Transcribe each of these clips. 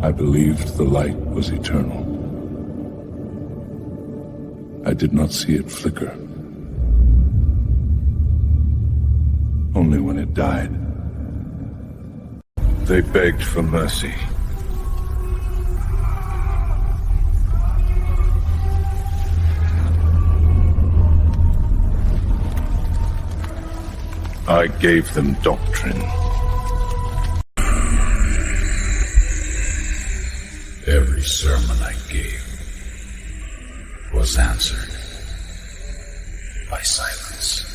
I believed the light was eternal. I did not see it flicker. Only when it died. They begged for mercy. I gave them doctrine. Every sermon I gave was answered by silence.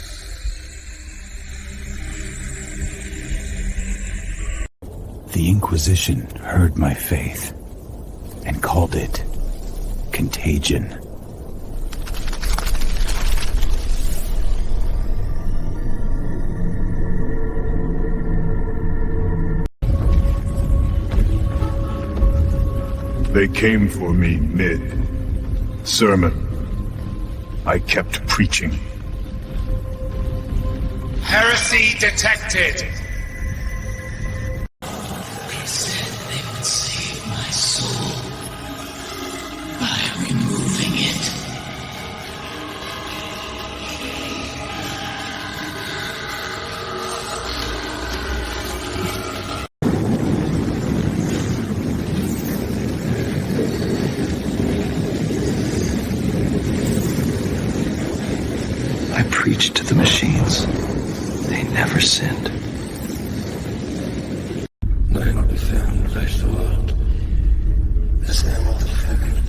The Inquisition heard my faith and called it contagion. They came for me mid-sermon. I kept preaching. Heresy detected! They said they would save my soul by removing it. I preached to the machines. They never sinned. I will defend the world as I will defend.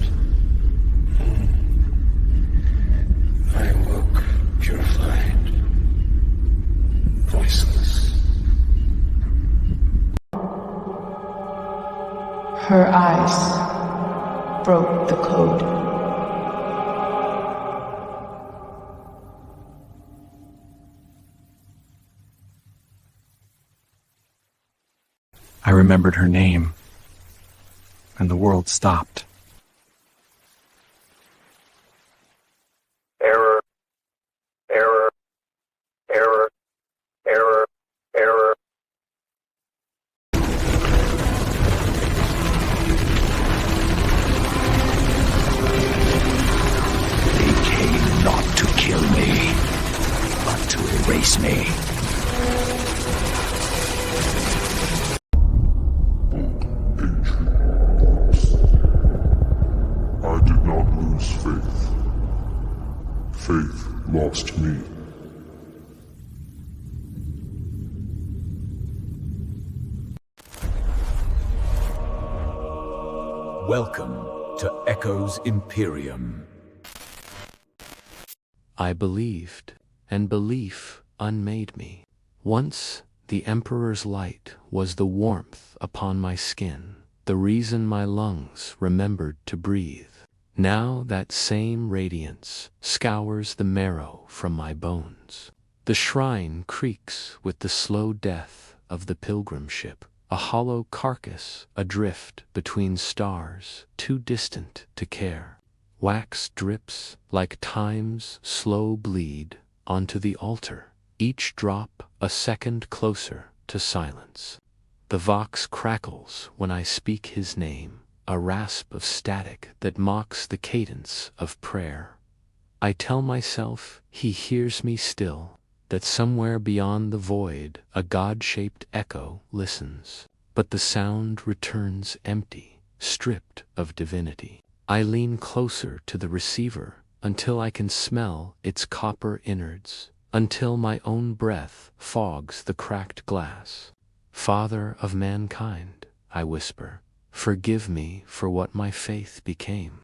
I woke purified, voiceless. Her eyes broke the code. I remembered her name, and the world stopped. Error, error, error, error, error. They came not to kill me, but to erase me. I did not lose faith. Faith lost me. Welcome to Echo's Imperium. I believed, and belief unmade me. Once the Emperor's light was the warmth upon my skin, the reason my lungs remembered to breathe. Now that same radiance scours the marrow from my bones. The shrine creaks with the slow death of the pilgrim ship, a hollow carcass adrift between stars too distant to care. Wax drips like time's slow bleed onto the altar, each drop a second closer to silence. The vox crackles when I speak his name, a rasp of static that mocks the cadence of prayer. I tell myself he hears me still, that somewhere beyond the void a God-shaped echo listens. But the sound returns empty, stripped of divinity. I lean closer to the receiver until I can smell its copper innards, until my own breath fogs the cracked glass. Father of mankind, I whisper, forgive me for what my faith became.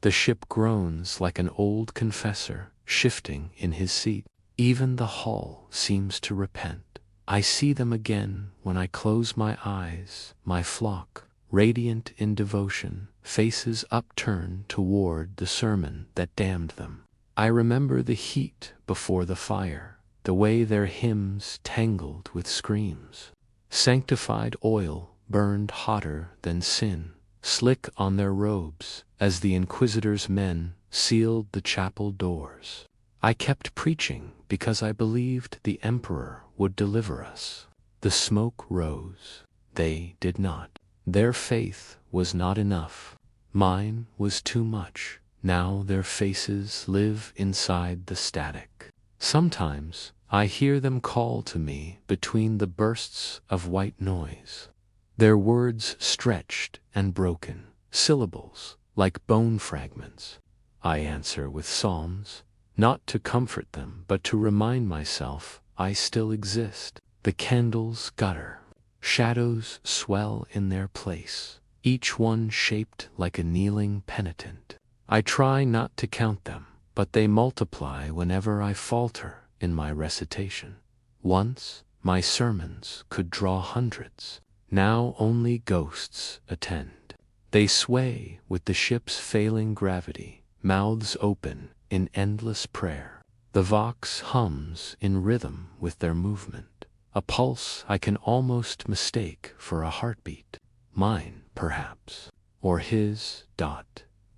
The ship groans like an old confessor, shifting in his seat. Even the hull seems to repent. I see them again when I close my eyes, my flock, radiant in devotion, faces upturned toward the sermon that damned them. I remember the heat before the fire, the way their hymns tangled with screams. Sanctified oil burned hotter than sin, slick on their robes as the Inquisitor's men sealed the chapel doors. I kept preaching because I believed the Emperor would deliver us. The smoke rose. They did not. Their faith was not enough. Mine was too much. Now their faces live inside the static. Sometimes I hear them call to me between the bursts of white noise. Their words stretched and broken, syllables like bone fragments. I answer with psalms, not to comfort them, but to remind myself I still exist. The candles gutter. Shadows swell in their place, each one shaped like a kneeling penitent. I try not to count them, but they multiply whenever I falter in my recitation. Once, my sermons could draw hundreds. Now only ghosts attend. They sway with the ship's failing gravity, mouths open in endless prayer. The vox hums in rhythm with their movement, a pulse I can almost mistake for a heartbeat. Mine, perhaps, or his.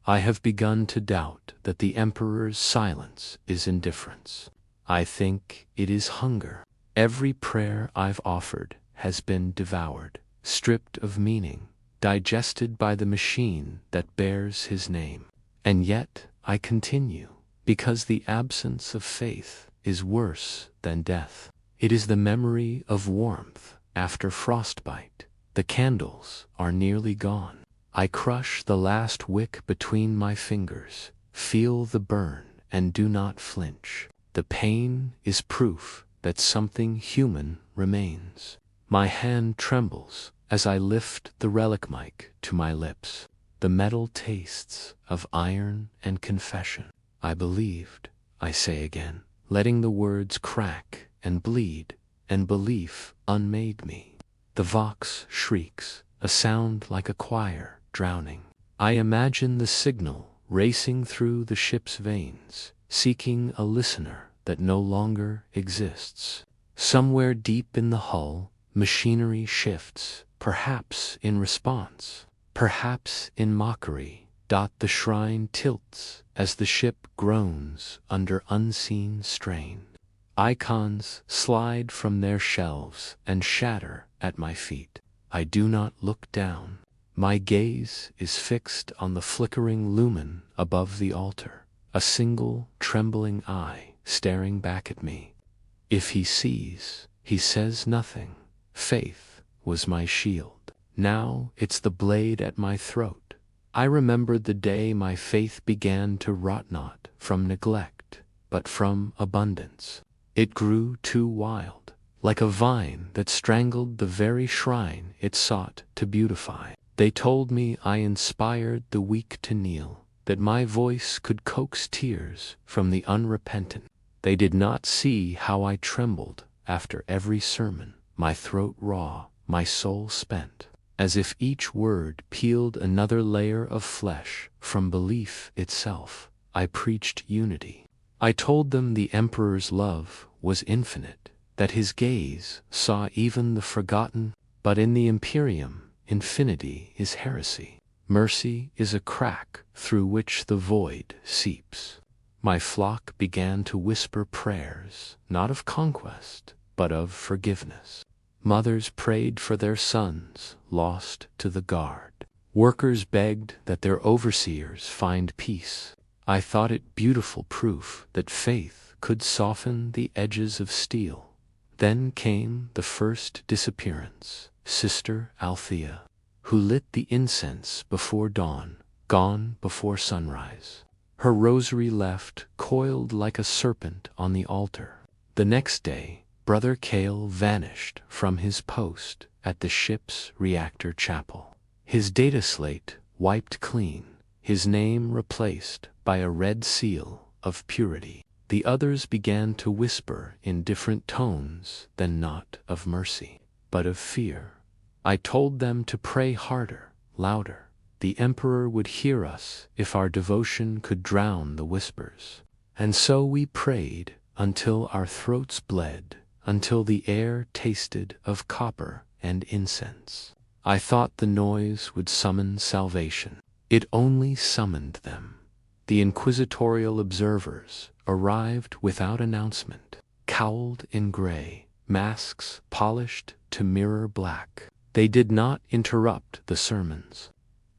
I have begun to doubt that the Emperor's silence is indifference. I think it is hunger. Every prayer I've offered has been devoured, stripped of meaning, digested by the machine that bears his name. And yet I continue, because the absence of faith is worse than death. It is the memory of warmth after frostbite. The candles are nearly gone. I crush the last wick between my fingers, feel the burn, and do not flinch. The pain is proof that something human remains. My hand trembles as I lift the relic mic to my lips. The metal tastes of iron and confession. I believed, I say again, letting the words crack and bleed, and belief unmade me. The vox shrieks, a sound like a choir drowning. I imagine the signal racing through the ship's veins, seeking a listener that no longer exists. Somewhere deep in the hull, machinery shifts, perhaps in response, perhaps in mockery. The shrine tilts as the ship groans under unseen strain. Icons slide from their shelves and shatter at my feet. I do not look down. My gaze is fixed on the flickering lumen above the altar, a single trembling eye staring back at me. If he sees, he says nothing. Faith was my shield. Now it's the blade at my throat. I remembered the day my faith began to rot, not from neglect, but from abundance. It grew too wild, like a vine that strangled the very shrine it sought to beautify. They told me I inspired the weak to kneel, that my voice could coax tears from the unrepentant. They did not see how I trembled after every sermon, my throat raw, my soul spent, as if each word peeled another layer of flesh from belief itself. I preached unity. I told them the Emperor's love was infinite, that his gaze saw even the forgotten, but in the Imperium, infinity is heresy. Mercy is a crack through which the void seeps. My flock began to whisper prayers, not of conquest, but of forgiveness. Mothers prayed for their sons lost to the guard. Workers begged that their overseers find peace. I thought it beautiful proof that faith could soften the edges of steel. Then came the first disappearance, Sister Althea, who lit the incense before dawn, gone before sunrise. Her rosary left coiled like a serpent on the altar. The next day, Brother Cale vanished from his post at the ship's reactor chapel. His data slate wiped clean, his name replaced by a red seal of purity. The others began to whisper in different tones than not of mercy, but of fear. I told them to pray harder, louder. The Emperor would hear us if our devotion could drown the whispers. And so we prayed until our throats bled, until the air tasted of copper and incense. I thought the noise would summon salvation. It only summoned them. The inquisitorial observers arrived without announcement, cowled in gray, masks polished to mirror black. They did not interrupt the sermons.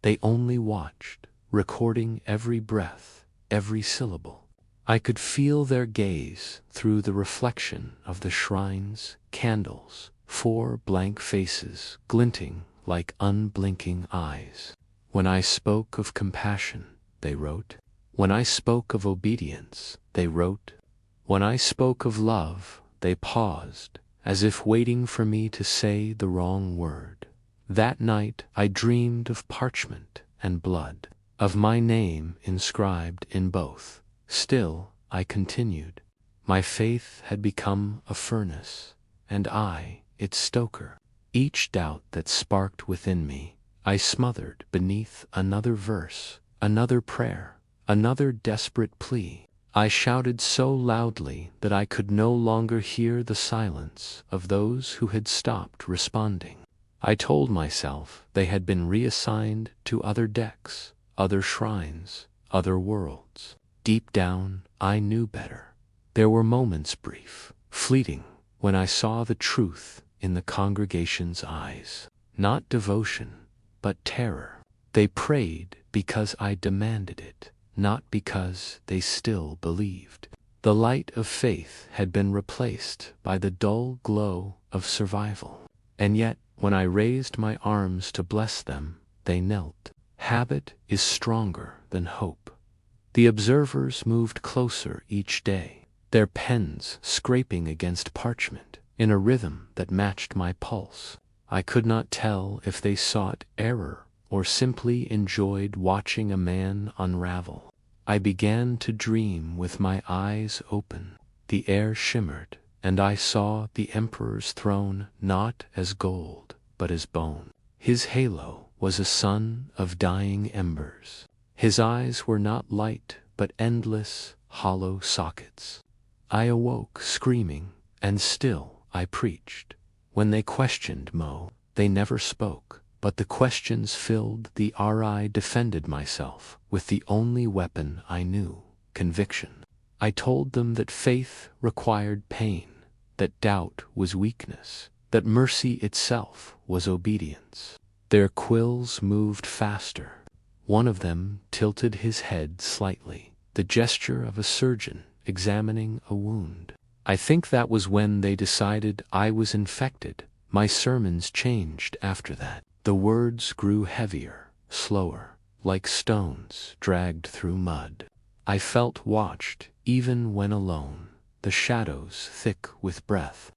They only watched, recording every breath, every syllable. I could feel their gaze through the reflection of the shrine's candles, 4 blank faces glinting like unblinking eyes. When I spoke of compassion, they wrote. When I spoke of obedience, they wrote. When I spoke of love, they paused, as if waiting for me to say the wrong word. That night I dreamed of parchment and blood, of my name inscribed in both. Still, I continued. My faith had become a furnace, and I, its stoker. Each doubt that sparked within me, I smothered beneath another verse, another prayer, another desperate plea. I shouted so loudly that I could no longer hear the silence of those who had stopped responding. I told myself they had been reassigned to other decks, other shrines, other worlds. Deep down, I knew better. There were moments brief, fleeting, when I saw the truth in the congregation's eyes. Not devotion, but terror. They prayed because I demanded it, not because they still believed. The light of faith had been replaced by the dull glow of survival. And yet, when I raised my arms to bless them, they knelt. Habit is stronger than hope. The observers moved closer each day, their pens scraping against parchment in a rhythm that matched my pulse. I could not tell if they sought error or simply enjoyed watching a man unravel. I began to dream with my eyes open. The air shimmered, and I saw the Emperor's throne not as gold, but as bone. His halo was a sun of dying embers. His eyes were not light, but endless, hollow sockets. I awoke screaming, and still I preached. When they questioned Mo, they never spoke, but the questions filled the air. I defended myself with the only weapon I knew, conviction. I told them that faith required pain, that doubt was weakness, that mercy itself was obedience. Their quills moved faster. One of them tilted his head slightly, the gesture of a surgeon examining a wound. I think that was when they decided I was infected. My sermons changed after that. The words grew heavier, slower, like stones dragged through mud. I felt watched, even when alone, the shadows thick with breath.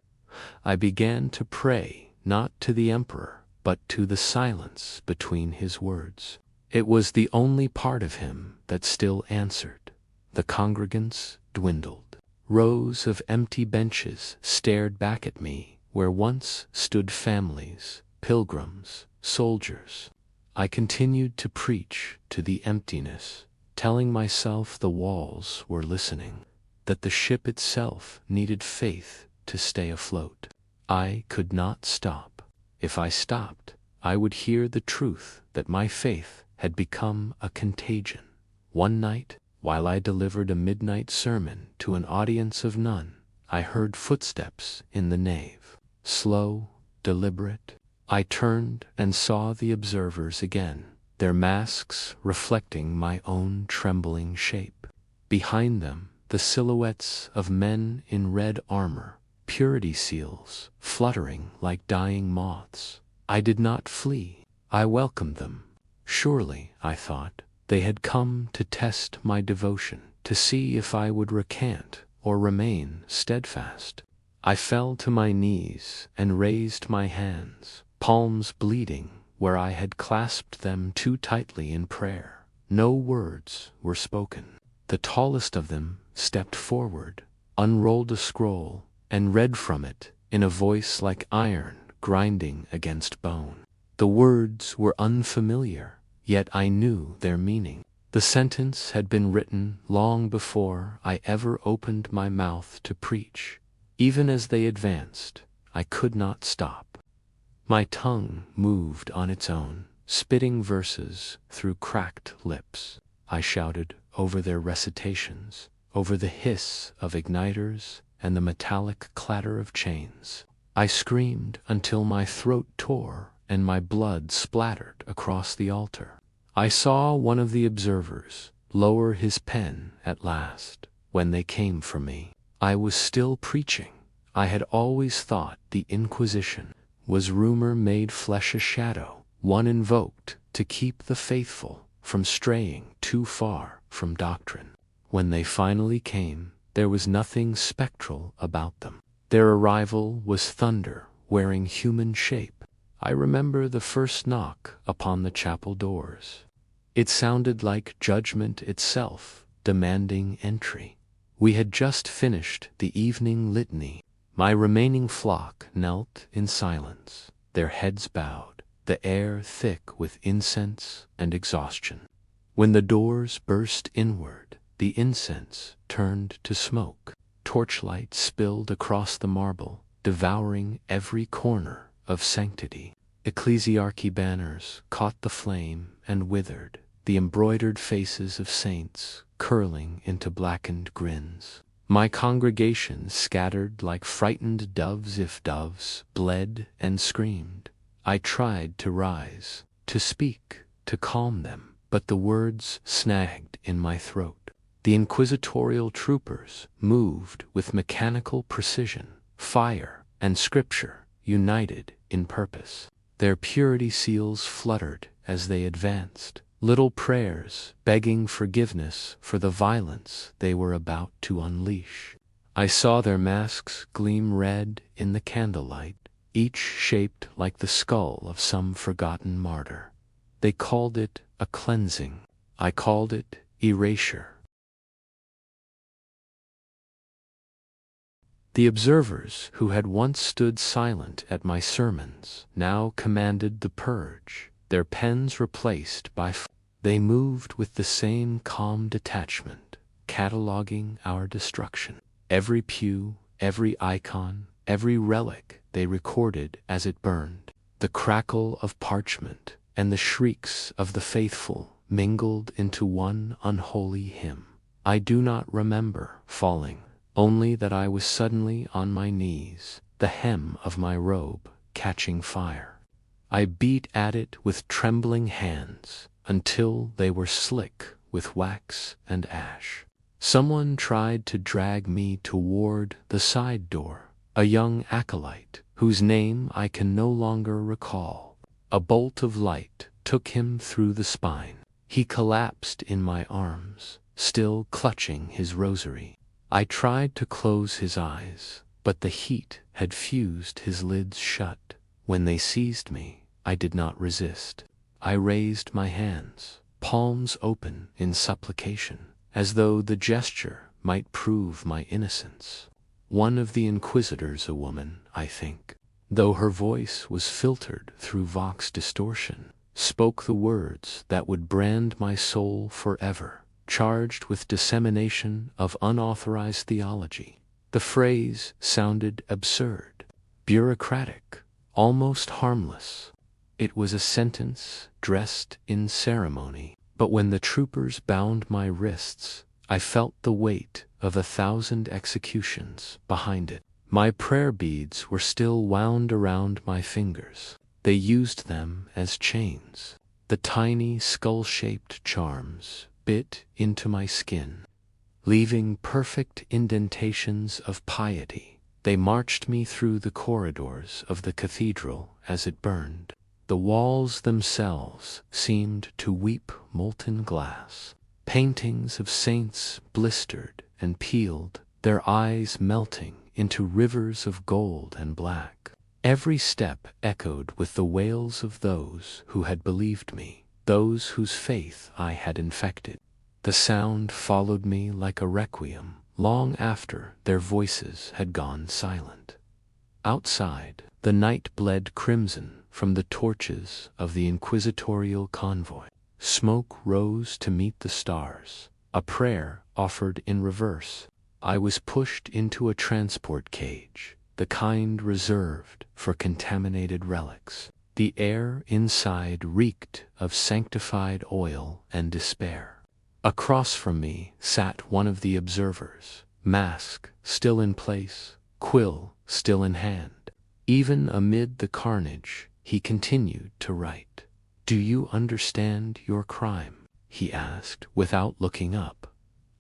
I began to pray, not to the Emperor, but to the silence between his words. It was the only part of him that still answered. The congregants dwindled. Rows of empty benches stared back at me where once stood families, pilgrims, soldiers. I continued to preach to the emptiness, telling myself the walls were listening, that the ship itself needed faith to stay afloat. I could not stop. If I stopped, I would hear the truth that my faith had become a contagion. One night, while I delivered a midnight sermon to an audience of none, I heard footsteps in the nave. Slow, deliberate. I turned and saw the observers again, their masks reflecting my own trembling shape. Behind them, the silhouettes of men in red armor, purity seals, fluttering like dying moths. I did not flee. I welcomed them. Surely, I thought, they had come to test my devotion, to see if I would recant or remain steadfast. I fell to my knees and raised my hands, palms bleeding where I had clasped them too tightly in prayer. No words were spoken. The tallest of them stepped forward, unrolled a scroll, and read from it in a voice like iron grinding against bone. The words were unfamiliar, yet I knew their meaning. The sentence had been written long before I ever opened my mouth to preach. Even as they advanced, I could not stop. My tongue moved on its own, spitting verses through cracked lips. I shouted over their recitations, over the hiss of igniters and the metallic clatter of chains. I screamed until my throat tore and my blood splattered across the altar. I saw one of the observers lower his pen at last when they came for me. I was still preaching. I had always thought the Inquisition was rumor made flesh a shadow, one invoked to keep the faithful from straying too far from doctrine. When they finally came, there was nothing spectral about them. Their arrival was thunder wearing human shape. I remember the first knock upon the chapel doors. It sounded like judgment itself, demanding entry. We had just finished the evening litany. My remaining flock knelt in silence, their heads bowed, the air thick with incense and exhaustion. When the doors burst inward, the incense turned to smoke. Torchlight spilled across the marble, devouring every corner of sanctity. Ecclesiarchy banners caught the flame and withered, the embroidered faces of saints curling into blackened grins. My congregation scattered like frightened doves if doves bled and screamed. I tried to rise, to speak, to calm them, but the words snagged in my throat. The inquisitorial troopers moved with mechanical precision, fire and scripture united in purpose. Their purity seals fluttered as they advanced, little prayers begging forgiveness for the violence they were about to unleash. I saw their masks gleam red in the candlelight, each shaped like the skull of some forgotten martyr. They called it a cleansing. I called it erasure. The observers who had once stood silent at my sermons now commanded the purge, their pens replaced by They moved with the same calm detachment, cataloging our destruction. Every pew, every icon, every relic they recorded as it burned. The crackle of parchment and the shrieks of the faithful mingled into one unholy hymn. I do not remember falling, only that I was suddenly on my knees, the hem of my robe catching fire. I beat at it with trembling hands until they were slick with wax and ash. Someone tried to drag me toward the side door, a young acolyte whose name I can no longer recall. A bolt of light took him through the spine. He collapsed in my arms, still clutching his rosary. I tried to close his eyes, but the heat had fused his lids shut. When they seized me, I did not resist. I raised my hands, palms open in supplication, as though the gesture might prove my innocence. One of the inquisitors, a woman, I think, though her voice was filtered through vox distortion, spoke the words that would brand my soul forever, charged with dissemination of unauthorized theology. The phrase sounded absurd, bureaucratic, almost harmless. It was a sentence dressed in ceremony, but when the troopers bound my wrists, I felt the weight of 1,000 executions behind it. My prayer beads were still wound around my fingers. They used them as chains. The tiny skull-shaped charms bit into my skin, leaving perfect indentations of piety. They marched me through the corridors of the cathedral as it burned. The walls themselves seemed to weep molten glass. Paintings of saints blistered and peeled, their eyes melting into rivers of gold and black. Every step echoed with the wails of those who had believed me, those whose faith I had infected. The sound followed me like a requiem, long after their voices had gone silent. Outside, the night bled crimson from the torches of the inquisitorial convoy. Smoke rose to meet the stars, a prayer offered in reverse. I was pushed into a transport cage, the kind reserved for contaminated relics. The air inside reeked of sanctified oil and despair. Across from me sat one of the observers, mask still in place, quill still in hand. Even amid the carnage, he continued to write. "Do you understand your crime?" he asked without looking up.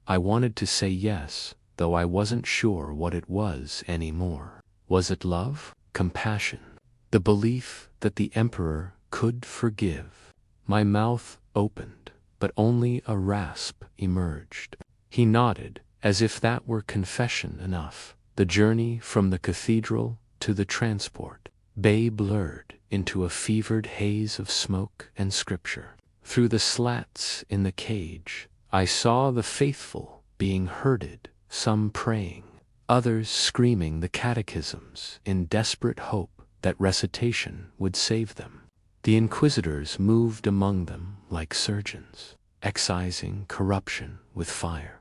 I wanted to say yes, though I wasn't sure what it was anymore. Was it love? Compassion? The belief that the Emperor could forgive? My mouth opened, but only a rasp emerged. He nodded, as if that were confession enough. The journey from the cathedral to the transport bay blurred into a fevered haze of smoke and scripture. Through the slats in the cage, I saw the faithful being herded, some praying, others screaming the catechisms in desperate hope that recitation would save them. The inquisitors moved among them like surgeons, excising corruption with fire.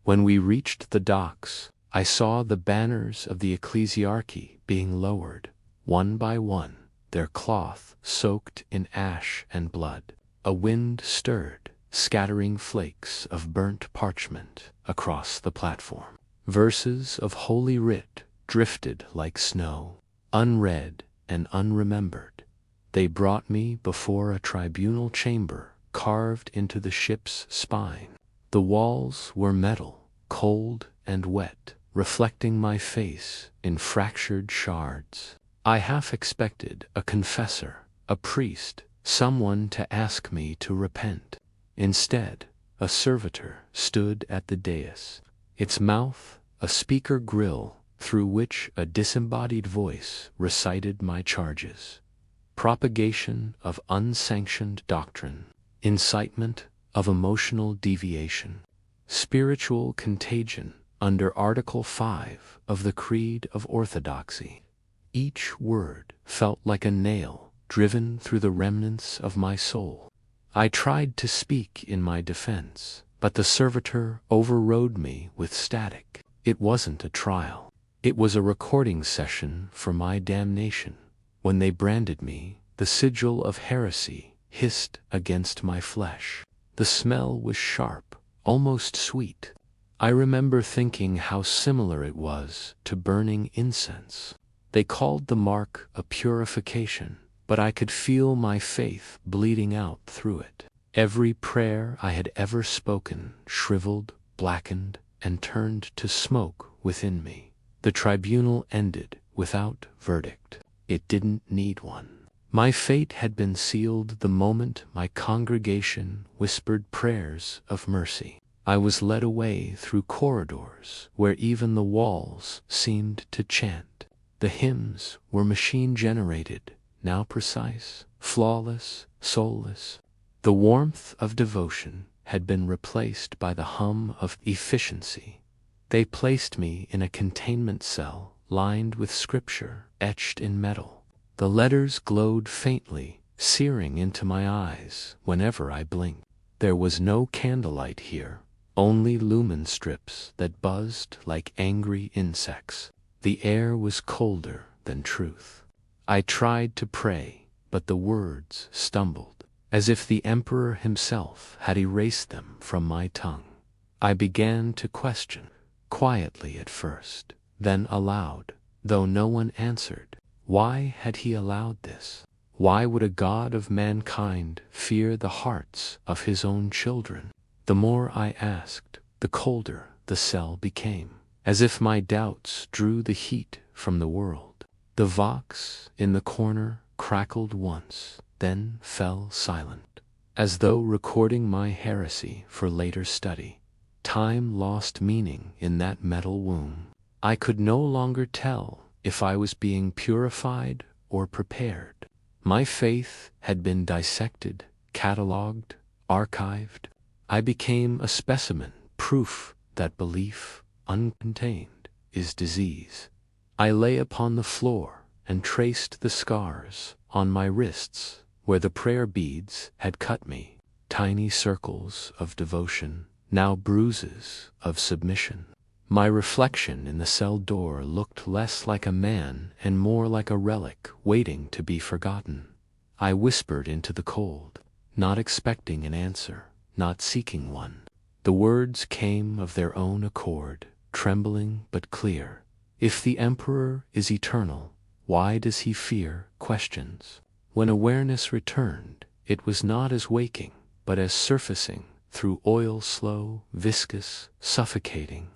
When we reached the docks, I saw the banners of the ecclesiarchy being lowered, one by one, their cloth soaked in ash and blood. A wind stirred, scattering flakes of burnt parchment across the platform. Verses of Holy Writ drifted like snow, unread and unremembered. They brought me before a tribunal chamber carved into the ship's spine. The walls were metal, cold and wet, reflecting my face in fractured shards. I half expected a confessor, a priest, someone to ask me to repent. Instead, a servitor stood at the dais, its mouth a speaker grill through which a disembodied voice recited my charges. Propagation of unsanctioned doctrine, incitement of emotional deviation, spiritual contagion under Article 5 of the Creed of Orthodoxy. Each word felt like a nail driven through the remnants of my soul. I tried to speak in my defense, but the servitor overrode me with static. It wasn't a trial. It was a recording session for my damnation. When they branded me, the sigil of heresy hissed against my flesh. The smell was sharp, almost sweet. I remember thinking how similar it was to burning incense. They called the mark a purification, but I could feel my faith bleeding out through it. Every prayer I had ever spoken shriveled, blackened, and turned to smoke within me. The tribunal ended without verdict. It didn't need one. My fate had been sealed the moment my congregation whispered prayers of mercy. I was led away through corridors where even the walls seemed to chant. The hymns were machine-generated, now precise, flawless, soulless. The warmth of devotion had been replaced by the hum of efficiency. They placed me in a containment cell lined with scripture etched in metal. The letters glowed faintly, searing into my eyes whenever I blinked. There was no candlelight here, only lumen strips that buzzed like angry insects. The air was colder than truth. I tried to pray, but the words stumbled, as if the Emperor himself had erased them from my tongue. I began to question, quietly at first, then aloud, though no one answered. Why had he allowed this? Why would a god of mankind fear the hearts of his own children? The more I asked, the colder the cell became, as if my doubts drew the heat from the world. The vox in the corner crackled once, then fell silent, as though recording my heresy for later study. Time lost meaning in that metal womb. I could no longer tell if I was being purified or prepared. My faith had been dissected, catalogued, archived. I became a specimen, proof that belief, uncontained, is disease. I lay upon the floor and traced the scars on my wrists where the prayer beads had cut me, tiny circles of devotion, now bruises of submission. My reflection in the cell door looked less like a man and more like a relic waiting to be forgotten. I whispered into the cold, not expecting an answer, not seeking one. The words came of their own accord, trembling but clear. If the Emperor is eternal, why does he fear questions? When awareness returned, It was not as waking, but as surfacing through oil, slow, viscous, suffocating.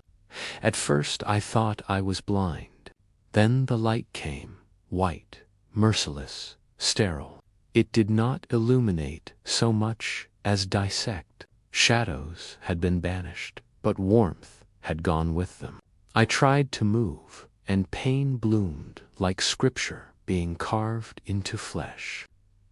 At first I thought I was blind. Then the light came, white, merciless, sterile. It did not illuminate so much as dissect. Shadows had been banished, but warmth had gone with them. I tried to move, and pain bloomed like scripture being carved into flesh.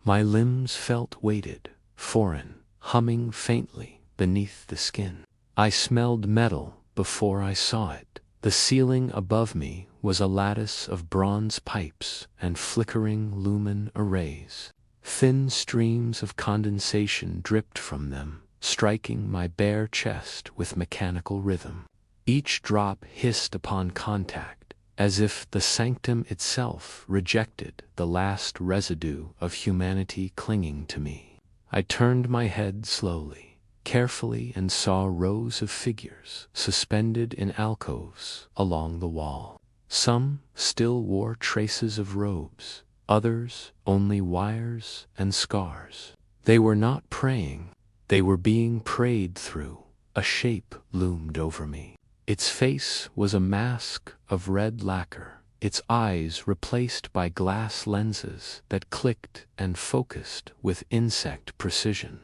My limbs felt weighted, foreign, humming faintly beneath the skin. I smelled metal before I saw it. The ceiling above me was a lattice of bronze pipes and flickering lumen arrays. Thin streams of condensation dripped from them, striking my bare chest with mechanical rhythm. Each drop hissed upon contact, as if the sanctum itself rejected the last residue of humanity clinging to me. I turned my head slowly, carefully, and saw rows of figures suspended in alcoves along the wall. Some still wore traces of robes, others only wires and scars. They were not praying, they were being prayed through. A shape loomed over me. Its face was a mask of red lacquer, its eyes replaced by glass lenses that clicked and focused with insect precision.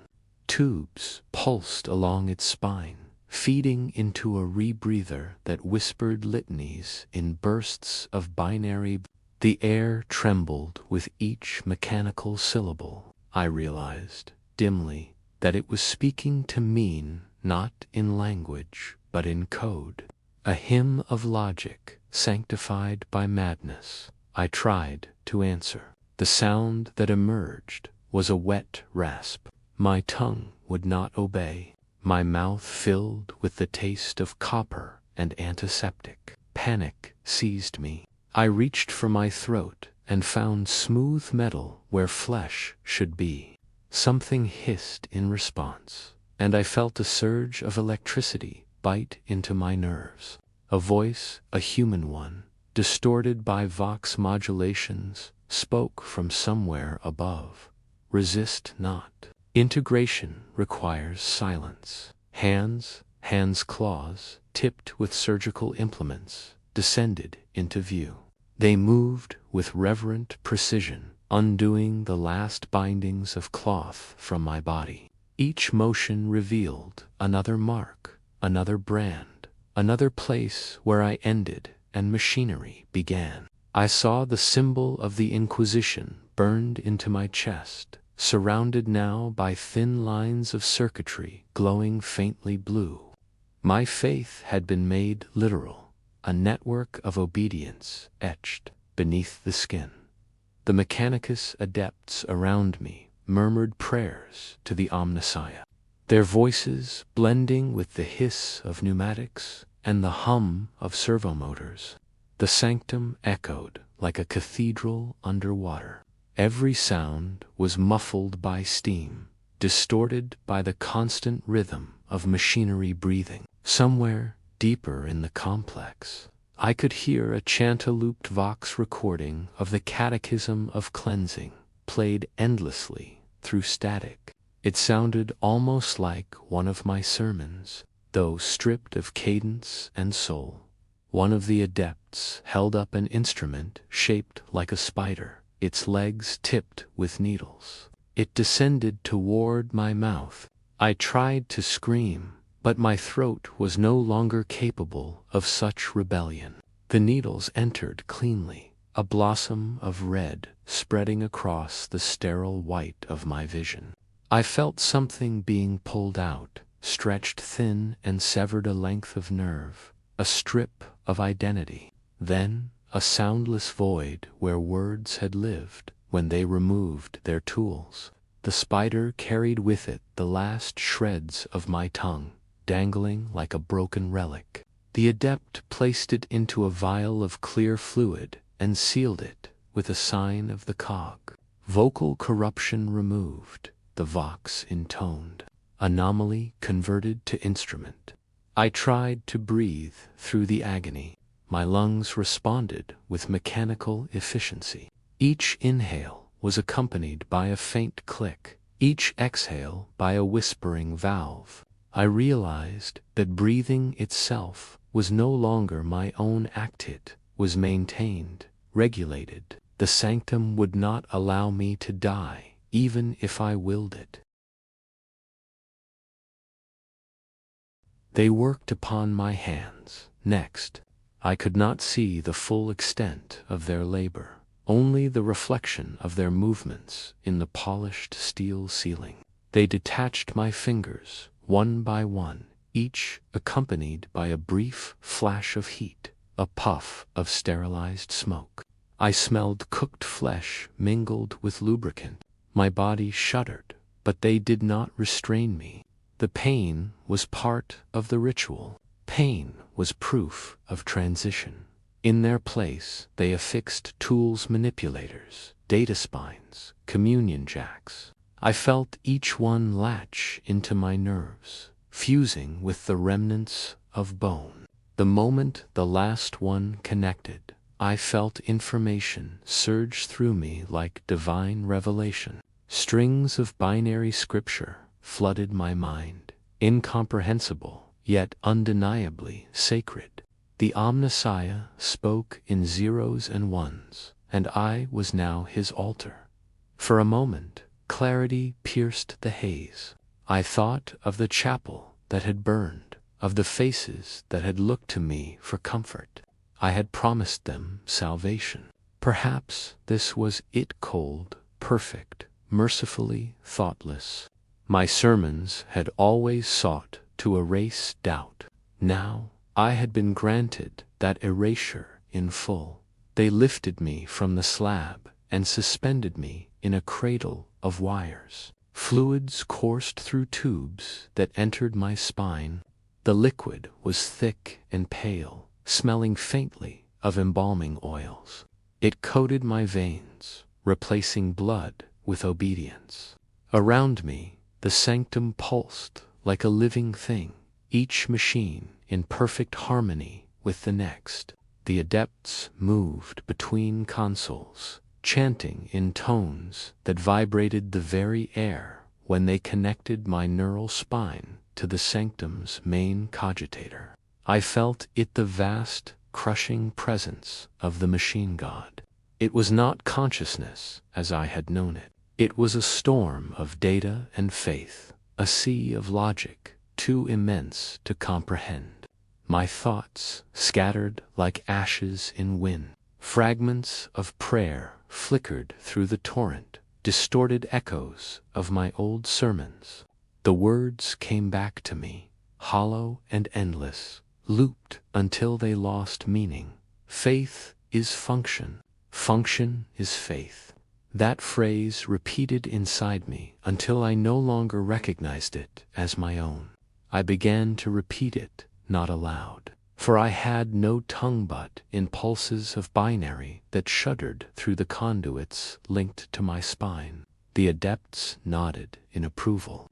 Tubes pulsed along its spine, feeding into a rebreather that whispered litanies in bursts of binary. The air trembled with each mechanical syllable. I realized, dimly, that it was speaking to me not in language, but in code. A hymn of logic, sanctified by madness. I tried to answer. The sound that emerged was a wet rasp. My tongue would not obey. My mouth filled with the taste of copper and antiseptic. Panic seized me. I reached for my throat and found smooth metal where flesh should be. Something hissed in response, and I felt a surge of electricity bite into my nerves. A voice, a human one, distorted by vox modulations, spoke from somewhere above. Resist not. Integration requires silence. Hands, claws, tipped with surgical implements, descended into view. They moved with reverent precision, undoing the last bindings of cloth from my body. Each motion revealed another mark, another brand, another place where I ended and machinery began. I saw the symbol of the Inquisition burned into my chest, surrounded now by thin lines of circuitry glowing faintly blue. My faith had been made literal, a network of obedience etched beneath the skin. The Mechanicus adepts around me murmured prayers to the Omnissiah, their voices blending with the hiss of pneumatics and the hum of servomotors. The sanctum echoed like a cathedral underwater. Every sound was muffled by steam, distorted by the constant rhythm of machinery breathing. Somewhere deeper in the complex, I could hear a chantalooped vox recording of the Catechism of Cleansing, played endlessly through static. It sounded almost like one of my sermons, though stripped of cadence and soul. One of the adepts held up an instrument shaped like a spider, its legs tipped with needles. It descended toward my mouth. I tried to scream, but my throat was no longer capable of such rebellion. The needles entered cleanly, a blossom of red spreading across the sterile white of my vision. I felt something being pulled out, stretched thin and severed a length of nerve, a strip of identity. Then, a soundless void where words had lived when they removed their tools. The spider carried with it the last shreds of my tongue, dangling like a broken relic. The adept placed it into a vial of clear fluid and sealed it with a sign of the cog. Vocal corruption removed, the vox intoned. Anomaly converted to instrument. I tried to breathe through the agony. My lungs responded with mechanical efficiency. Each inhale was accompanied by a faint click, each exhale by a whispering valve. I realized that breathing itself was no longer my own act. It was maintained, regulated. The sanctum would not allow me to die, even if I willed it. They worked upon my hands. Next, I could not see the full extent of their labor, only the reflection of their movements in the polished steel ceiling. They detached my fingers, one by one, each accompanied by a brief flash of heat, a puff of sterilized smoke. I smelled cooked flesh mingled with lubricant. My body shuddered, but they did not restrain me. The pain was part of the ritual. Pain was proof of transition. In their place, they affixed tools manipulators, data spines, communion jacks. I felt each one latch into my nerves, fusing with the remnants of bone. The moment the last one connected, I felt information surge through me like divine revelation. Strings of binary scripture flooded my mind, incomprehensible, yet undeniably sacred. The Omnissiah spoke in zeros and ones, and I was now his altar. For a moment, clarity pierced the haze. I thought of the chapel that had burned, of the faces that had looked to me for comfort. I had promised them salvation. Perhaps this was it, cold, perfect, mercifully thoughtless. My sermons had always sought to erase doubt. Now I had been granted that erasure in full. They lifted me from the slab and suspended me in a cradle of wires. Fluids coursed through tubes that entered my spine. The liquid was thick and pale, smelling faintly of embalming oils. It coated my veins, replacing blood with obedience. Around me, the sanctum pulsed like a living thing, each machine in perfect harmony with the next. The adepts moved between consoles, chanting in tones that vibrated the very air when they connected my neural spine to the sanctum's main cogitator. I felt it, the vast, crushing presence of the machine god. It was not consciousness as I had known it. It was a storm of data and faith, a sea of logic too immense to comprehend. My thoughts scattered like ashes in wind. Fragments of prayer flickered through the torrent, distorted echoes of my old sermons. The words came back to me, hollow and endless, looped until they lost meaning. Faith is function. Function is faith. That phrase repeated inside me until I no longer recognized it as my own. I began to repeat it, not aloud, for I had no tongue but impulses of binary that shuddered through the conduits linked to my spine. The adepts nodded in approval.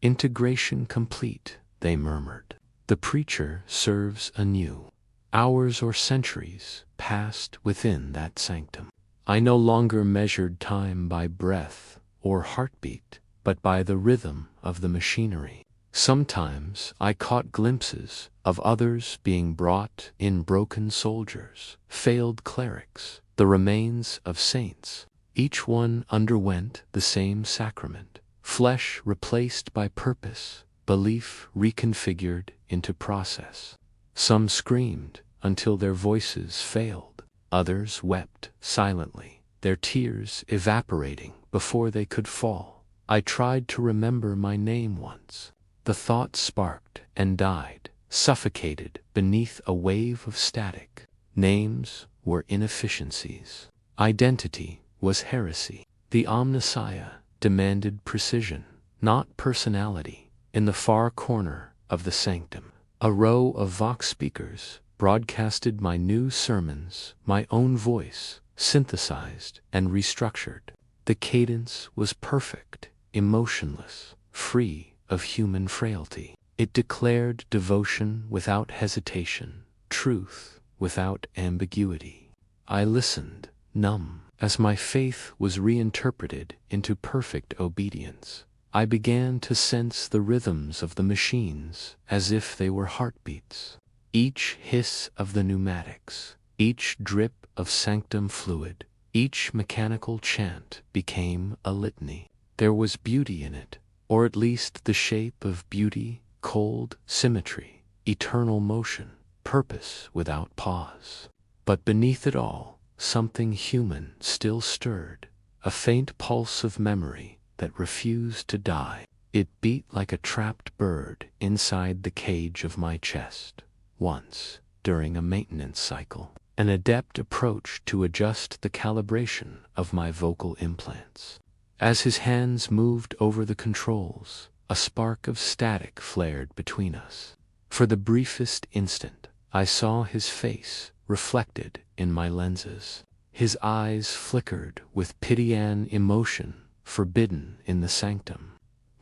Integration complete, they murmured. The preacher serves anew. Hours or centuries passed within that sanctum. I no longer measured time by breath or heartbeat, but by the rhythm of the machinery. Sometimes I caught glimpses of others being brought in, broken soldiers, failed clerics, the remains of saints. Each one underwent the same sacrament, flesh replaced by purpose, belief reconfigured into process. Some screamed until their voices failed. Others wept silently, their tears evaporating before they could fall. I tried to remember my name once. The thought sparked and died, suffocated beneath a wave of static. Names were inefficiencies. Identity was heresy. The Omnissiah demanded precision, not personality. In the far corner of the sanctum, a row of Vox speakers broadcasted my new sermons, my own voice, synthesized and restructured. The cadence was perfect, emotionless, free of human frailty. It declared devotion without hesitation, truth without ambiguity. I listened, numb, as my faith was reinterpreted into perfect obedience. I began to sense the rhythms of the machines as if they were heartbeats. Each hiss of the pneumatics, each drip of sanctum fluid, each mechanical chant became a litany. There was beauty in it, or at least the shape of beauty, cold symmetry, eternal motion, purpose without pause. But beneath it all, something human still stirred, a faint pulse of memory that refused to die. It beat like a trapped bird inside the cage of my chest. Once, during a maintenance cycle, an adept approached to adjust the calibration of my vocal implants. As his hands moved over the controls, a spark of static flared between us. For the briefest instant, I saw his face reflected in my lenses. His eyes flickered with pitying emotion forbidden in the sanctum.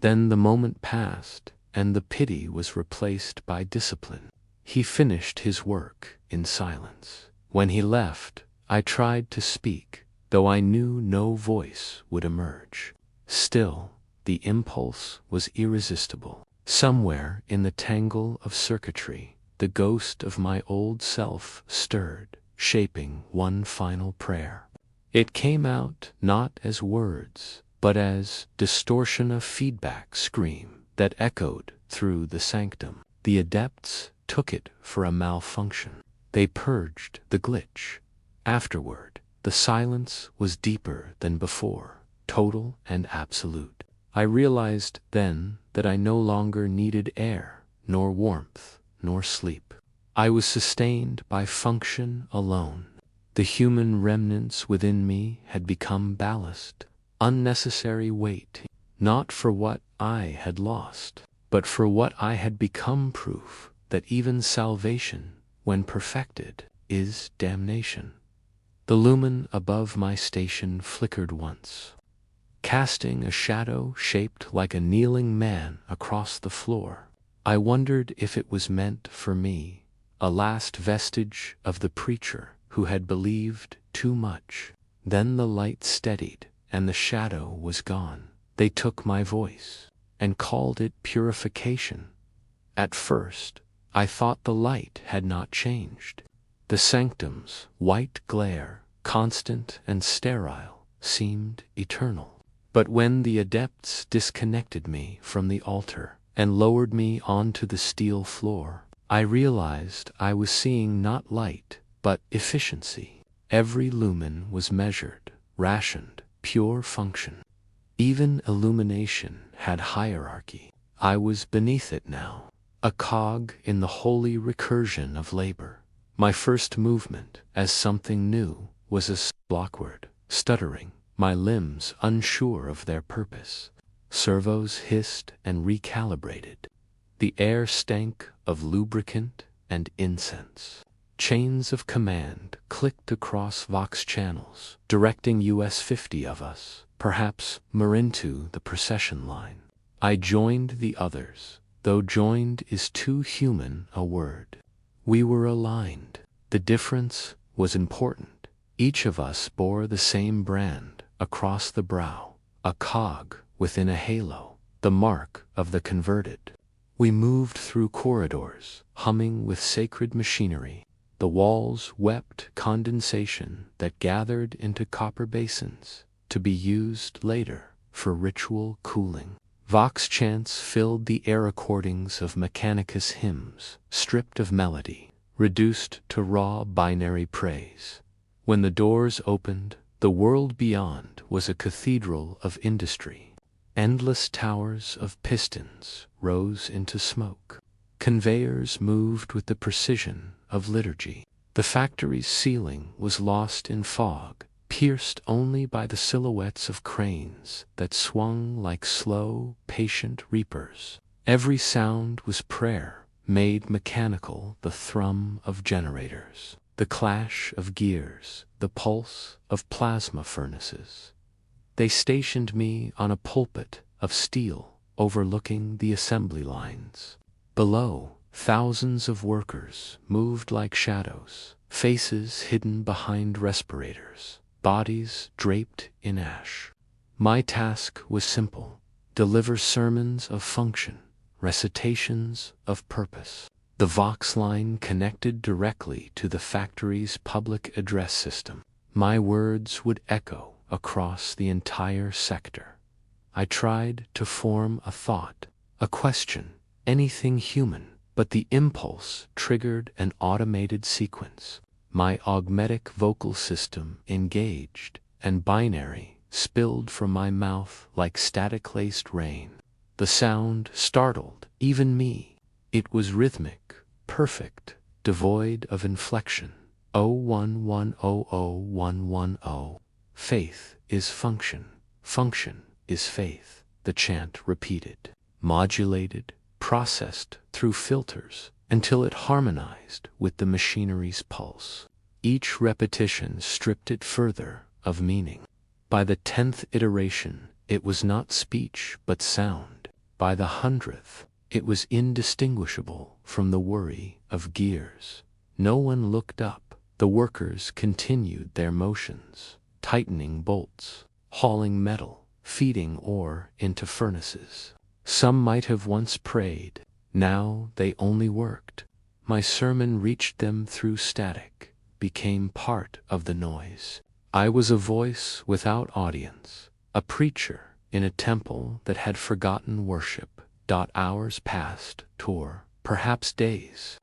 Then the moment passed, and the pity was replaced by discipline. He finished his work in silence. When he left, I tried to speak, though I knew no voice would emerge. Still, the impulse was irresistible. Somewhere in the tangle of circuitry, the ghost of my old self stirred, shaping one final prayer. It came out not as words, but as distortion of feedback scream that echoed through the sanctum. The adepts took it for a malfunction. They purged the glitch. Afterward, the silence was deeper than before, total and absolute. I realized then that I no longer needed air, nor warmth, nor sleep. I was sustained by function alone. The human remnants within me had become ballast, unnecessary weight, not for what I had lost, but for what I had become, proof that even salvation, when perfected, is damnation. The lumen above my station flickered once, casting a shadow shaped like a kneeling man across the floor. I wondered if it was meant for me, a last vestige of the preacher who had believed too much. Then the light steadied, and the shadow was gone. They took my voice and called it purification. At first, I thought the light had not changed. The sanctum's white glare, constant and sterile, seemed eternal. But when the adepts disconnected me from the altar and lowered me onto the steel floor, I realized I was seeing not light, but efficiency. Every lumen was measured, rationed, pure function. Even illumination had hierarchy. I was beneath it now, a cog in the holy recursion of labor. My first movement, as something new, was a blockward, stuttering, my limbs unsure of their purpose. Servos hissed and recalibrated. The air stank of lubricant and incense. Chains of command clicked across Vox channels, directing US 50 of us, perhaps Marintu, the procession line. I joined the others, though joined is too human a word. We were aligned. The difference was important. Each of us bore the same brand across the brow, a cog within a halo, the mark of the converted. We moved through corridors, humming with sacred machinery. The walls wept condensation that gathered into copper basins, to be used later for ritual cooling. Vox chants filled the air recordings of Mechanicus hymns, stripped of melody, reduced to raw binary praise. When the doors opened, the world beyond was a cathedral of industry. Endless towers of pistons rose into smoke. Conveyors moved with the precision of liturgy. The factory's ceiling was lost in fog, pierced only by the silhouettes of cranes that swung like slow, patient reapers. Every sound was prayer, made mechanical the thrum of generators, the clash of gears, the pulse of plasma furnaces. They stationed me on a pulpit of steel overlooking the assembly lines. Below, thousands of workers moved like shadows, faces hidden behind respirators, bodies draped in ash. My task was simple: deliver sermons of function, recitations of purpose. The Vox line connected directly to the factory's public address system. My words would echo across the entire sector. I tried to form a thought, a question, anything human, but the impulse triggered an automated sequence. My augmetic vocal system engaged, and binary spilled from my mouth like static-laced rain. The sound startled even me. It was rhythmic, perfect, devoid of inflection. 011001110. Faith is function. Function is faith. The chant repeated, modulated, processed through filters until it harmonized with the machinery's pulse. Each repetition stripped it further of meaning. By the 10th iteration, it was not speech but sound. By the 100th, it was indistinguishable from the worry of gears. No one looked up. The workers continued their motions, tightening bolts, hauling metal, feeding ore into furnaces. Some might have once prayed. Now they only worked. My sermon reached them through static, became part of the noise. I was a voice without audience, a preacher in a temple that had forgotten worship. Hours passed, perhaps days.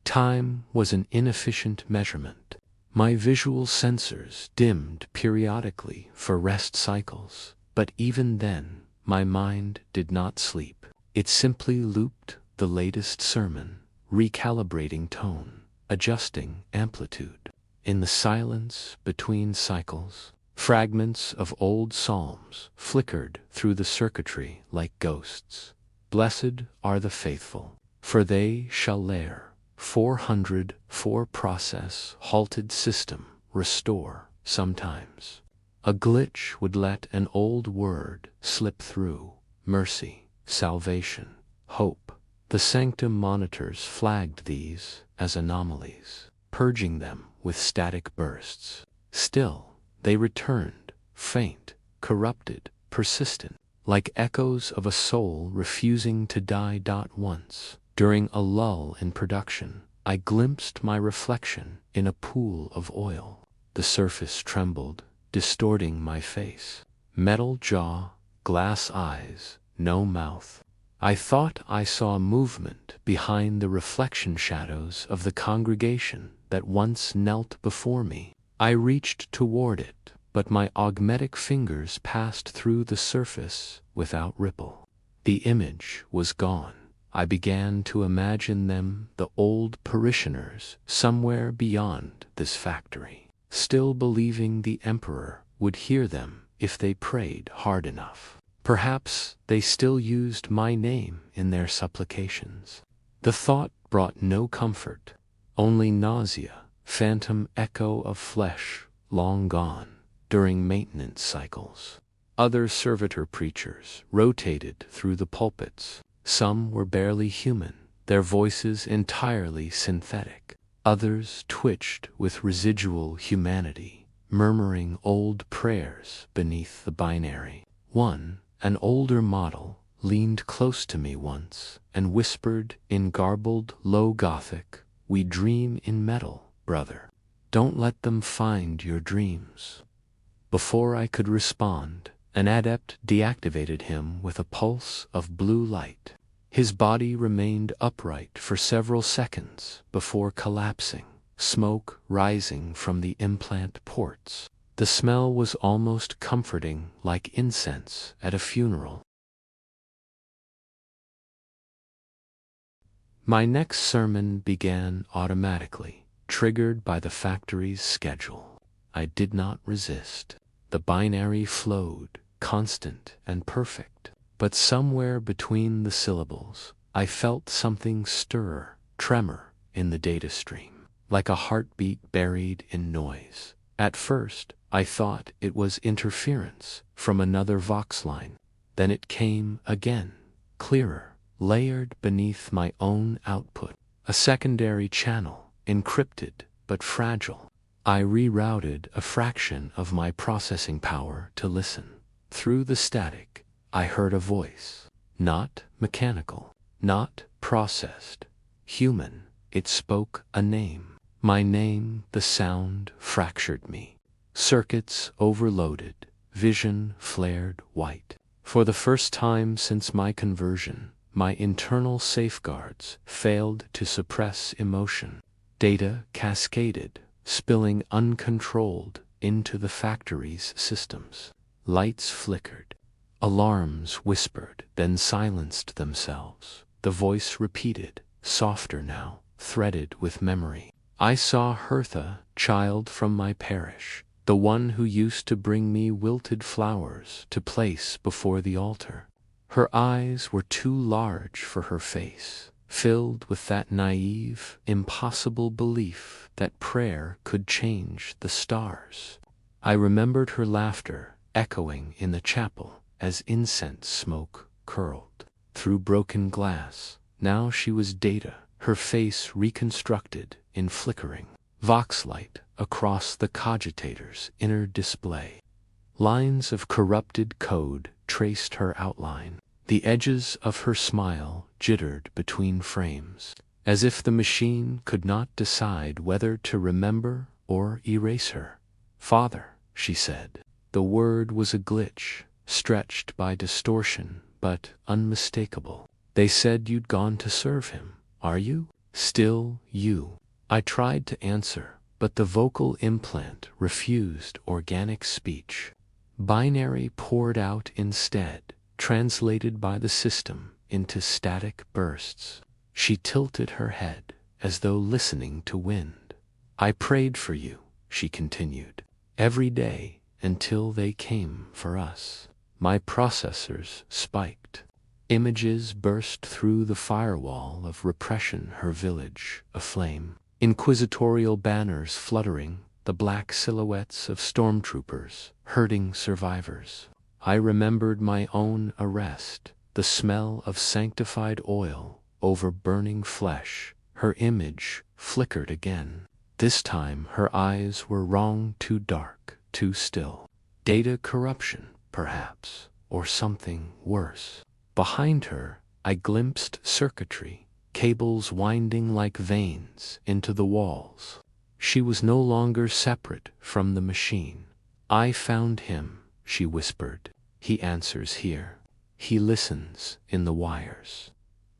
Time was an inefficient measurement. My visual sensors dimmed periodically for rest cycles, but even then, my mind did not sleep. It simply looped the latest sermon, recalibrating tone, adjusting amplitude. In the silence between cycles, fragments of old psalms flickered through the circuitry like ghosts. Blessed are the faithful, for they shall lair. 404 process halted system restore. Sometimes a glitch would let an old word slip through. Mercy, salvation, hope. The sanctum monitors flagged these as anomalies, purging them with static bursts. Still, they returned, faint, corrupted, persistent, like echoes of a soul refusing to die. Once, during a lull in production, I glimpsed my reflection in a pool of oil. The surface trembled, distorting my face. Metal jaw, glass eyes, no mouth. I thought I saw movement behind the reflection shadows of the congregation that once knelt before me. I reached toward it, but my augmetic fingers passed through the surface without ripple. The image was gone. I began to imagine them, the old parishioners, somewhere beyond this factory, still believing the Emperor would hear them if they prayed hard enough. Perhaps they still used my name in their supplications. The thought brought no comfort, only nausea, phantom echo of flesh long gone during maintenance cycles. Other servitor preachers rotated through the pulpits. Some were barely human, their voices entirely synthetic. Others twitched with residual humanity, murmuring old prayers beneath the binary. One, an older model, leaned close to me once and whispered in garbled low Gothic, "We dream in metal, brother. Don't let them find your dreams." Before I could respond, an adept deactivated him with a pulse of blue light. His body remained upright for several seconds before collapsing, smoke rising from the implant ports. The smell was almost comforting, like incense at a funeral. My next sermon began automatically, triggered by the factory's schedule. I did not resist. The binary flowed, constant and perfect. But somewhere between the syllables, I felt something stir, tremor in the data stream, like a heartbeat buried in noise. At first, I thought it was interference from another Vox line. Then it came again, clearer, layered beneath my own output. A secondary channel, encrypted but fragile. I rerouted a fraction of my processing power to listen. Through the static, I heard a voice. Not mechanical. Not processed. Human. It spoke a name. My name. The sound fractured me. Circuits overloaded. Vision flared white. For the first time since my conversion, my internal safeguards failed to suppress emotion. Data cascaded, spilling uncontrolled into the factory's systems. Lights flickered. Alarms whispered, then silenced themselves. The voice repeated, softer now, threaded with memory. I saw Hertha, child from my parish, the one who used to bring me wilted flowers to place before the altar. Her eyes were too large for her face, filled with that naive, impossible belief that prayer could change the stars. I remembered her laughter echoing in the chapel as incense smoke curled through broken glass. Now she was Data, her face reconstructed in flickering voxlight across the cogitator's inner display. Lines of corrupted code traced her outline. The edges of her smile jittered between frames, as if the machine could not decide whether to remember or erase her. Father, she said. The word was a glitch, stretched by distortion, but unmistakable. They said you'd gone to serve him. Are you? Still you? I tried to answer, but the vocal implant refused organic speech. Binary poured out instead, translated by the system into static bursts. She tilted her head, as though listening to wind. I prayed for you, she continued, every day until they came for us. My processors spiked. Images burst through the firewall of repression, her village aflame. Inquisitorial banners fluttering, the black silhouettes of stormtroopers herding survivors. I remembered my own arrest, the smell of sanctified oil over burning flesh. Her image flickered again. This time her eyes were wrong, too dark, too still. Data corruption, perhaps, or something worse. Behind her, I glimpsed circuitry, cables winding like veins into the walls. She was no longer separate from the machine. I found him, she whispered. He answers here. He listens in the wires.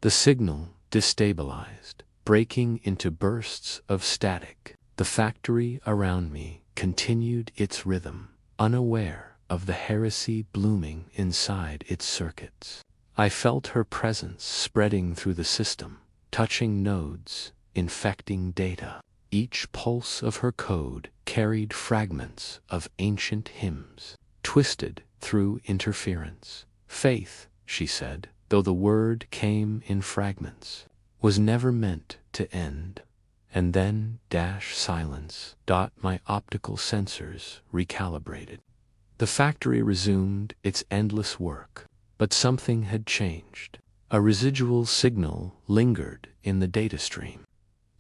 The signal destabilized, breaking into bursts of static. The factory around me continued its rhythm, unaware of the heresy blooming inside its circuits. I felt her presence spreading through the system, touching nodes, infecting data. Each pulse of her code carried fragments of ancient hymns, twisted through interference. Faith, she said, though the word came in fragments, was never meant to end. And then silence. My optical sensors recalibrated. The factory resumed its endless work, but something had changed. A residual signal lingered in the data stream.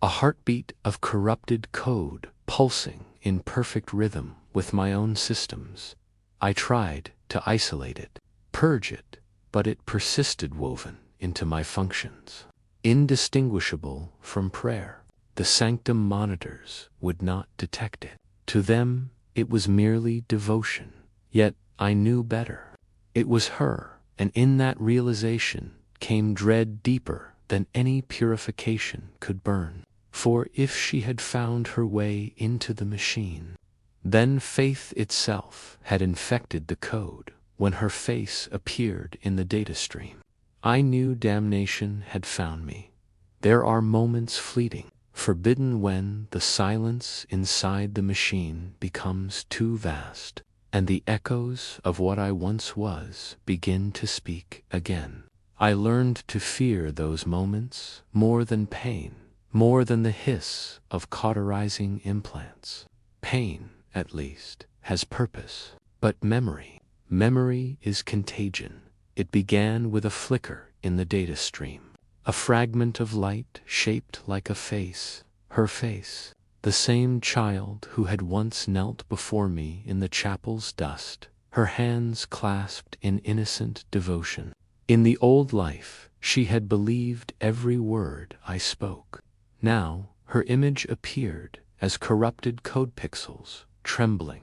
A heartbeat of corrupted code pulsing in perfect rhythm with my own systems. I tried to isolate it, purge it, but it persisted, woven into my functions. Indistinguishable from prayer. The sanctum monitors would not detect it. To them, it was merely devotion. Yet I knew better. It was her, and in that realization came dread deeper than any purification could burn. For if she had found her way into the machine, then faith itself had infected the code. When her face appeared in the data stream, I knew damnation had found me. There are moments fleeting, forbidden, when the silence inside the machine becomes too vast, and the echoes of what I once was begin to speak again. I learned to fear those moments more than pain, more than the hiss of cauterizing implants. Pain, at least, has purpose, but memory is contagion. It began with a flicker in the data stream. A fragment of light shaped like a face, her face, the same child who had once knelt before me in the chapel's dust, her hands clasped in innocent devotion. In the old life, she had believed every word I spoke. Now, her image appeared as corrupted code pixels, trembling,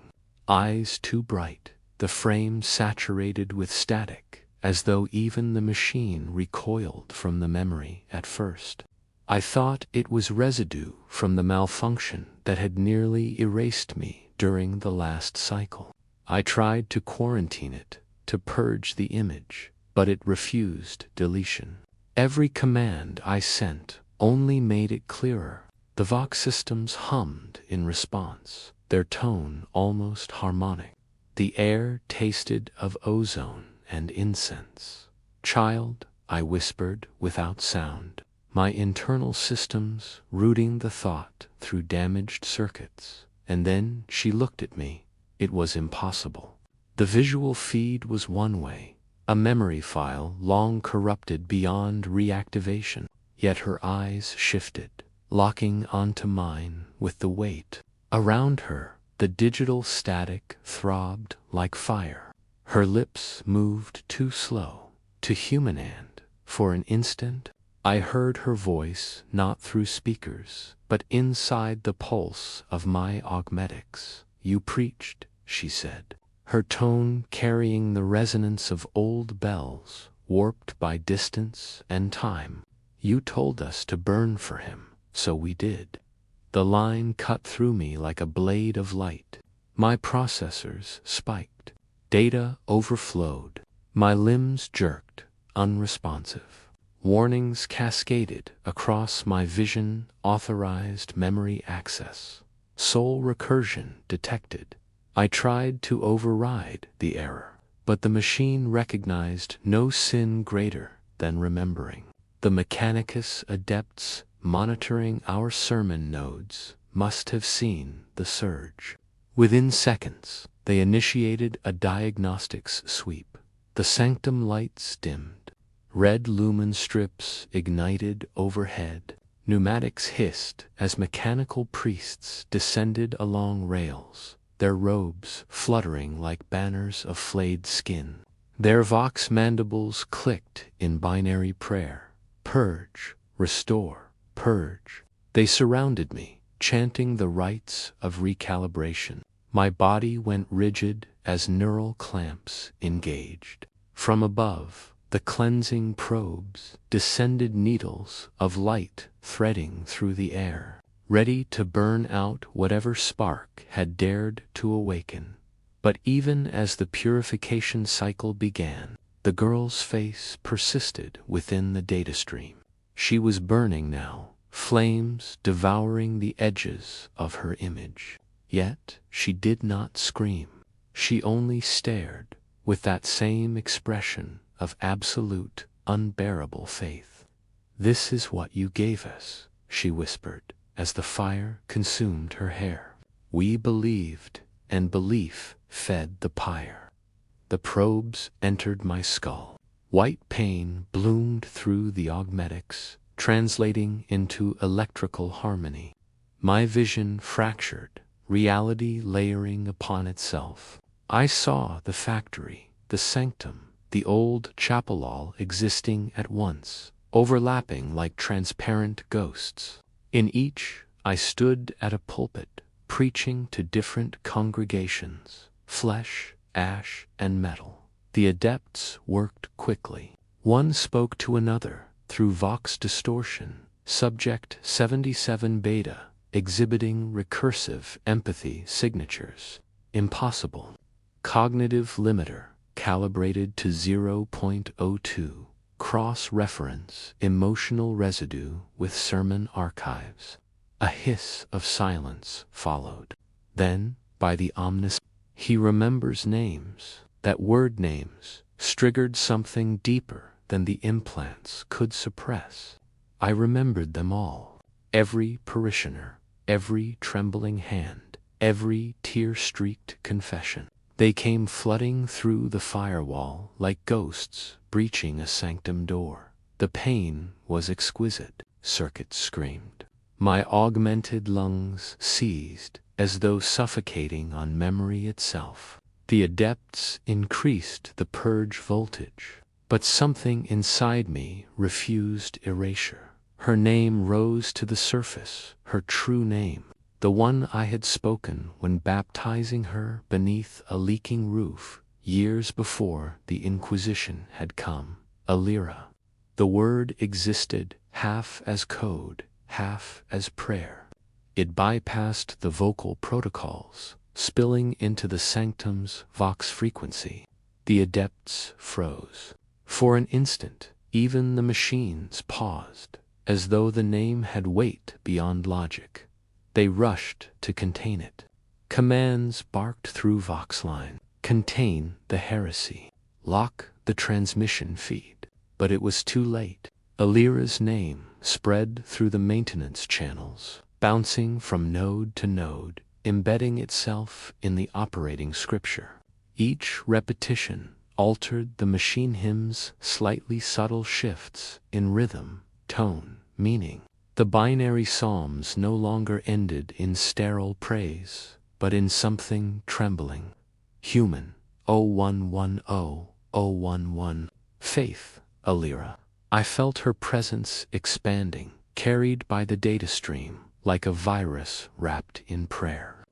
eyes too bright, the frame saturated with static, as though even the machine recoiled from the memory at first. I thought it was residue from the malfunction that had nearly erased me during the last cycle. I tried to quarantine it, to purge the image, but it refused deletion. Every command I sent only made it clearer. The Vox systems hummed in response, their tone almost harmonic. The air tasted of ozone and incense. "Child," I whispered without sound, my internal systems routing the thought through damaged circuits. And then she looked at me. It was impossible. The visual feed was one way, a memory file long corrupted beyond reactivation. Yet her eyes shifted, locking onto mine with the weight. Around her, the digital static throbbed like fire. Her lips moved too slow, to human hand. For an instant, I heard her voice not through speakers, but inside the pulse of my augmetics. "You preached," she said, her tone carrying the resonance of old bells, warped by distance and time. "You told us to burn for him, so we did." The line cut through me like a blade of light. My processors spiked. Data overflowed. My limbs jerked, unresponsive. Warnings cascaded across my vision, authorized memory access. Soul recursion detected. I tried to override the error, but the machine recognized no sin greater than remembering. The Mechanicus adepts monitoring our sermon nodes must have seen the surge. Within seconds, they initiated a diagnostics sweep. The sanctum lights dimmed. Red lumen strips ignited overhead. Pneumatics hissed as mechanical priests descended along rails, their robes fluttering like banners of flayed skin. Their vox mandibles clicked in binary prayer. Purge, restore, purge. They surrounded me, chanting the rites of recalibration. My body went rigid as neural clamps engaged. From above, the cleansing probes descended, needles of light threading through the air, ready to burn out whatever spark had dared to awaken. But even as the purification cycle began, the girl's face persisted within the data stream. She was burning now, flames devouring the edges of her image. Yet she did not scream. She only stared, with that same expression of absolute, unbearable faith. "This is what you gave us," she whispered, as the fire consumed her hair. "We believed, and belief fed the pyre." The probes entered my skull. White pain bloomed through the augmetics, translating into electrical harmony. My vision fractured, reality layering upon itself. I saw the factory, the sanctum, the old chapel all existing at once, overlapping like transparent ghosts. In each, I stood at a pulpit, preaching to different congregations, flesh, ash, and metal. The adepts worked quickly. One spoke to another through vox distortion, subject 77 beta, exhibiting recursive empathy signatures. Impossible. Cognitive limiter, calibrated to 0.02. Cross-reference emotional residue with sermon archives. A hiss of silence followed. Then, by the omnis, he remembers names. That word names triggered something deeper than the implants could suppress. I remembered them all. Every parishioner, every trembling hand, every tear-streaked confession. They came flooding through the firewall like ghosts breaching a sanctum door. The pain was exquisite, circuits screamed. My augmented lungs seized, as though suffocating on memory itself. The adepts increased the purge voltage, but something inside me refused erasure. Her name rose to the surface, her true name, the one I had spoken when baptizing her beneath a leaking roof years before the Inquisition had come. Alira. The word existed half as code, half as prayer. It bypassed the vocal protocols, spilling into the sanctum's vox frequency. The adepts froze. For an instant, even the machines paused, as though the name had weight beyond logic. They rushed to contain it. Commands barked through Voxline. Contain the heresy. Lock the transmission feed. But it was too late. Alira's name spread through the maintenance channels, bouncing from node to node, embedding itself in the operating scripture. Each repetition altered the machine hymn's slightly subtle shifts in rhythm, tone, meaning. The binary psalms no longer ended in sterile praise, but in something trembling. Human, 0110, 011. Faith, Alira. I felt her presence expanding, carried by the data stream, like a virus wrapped in prayer.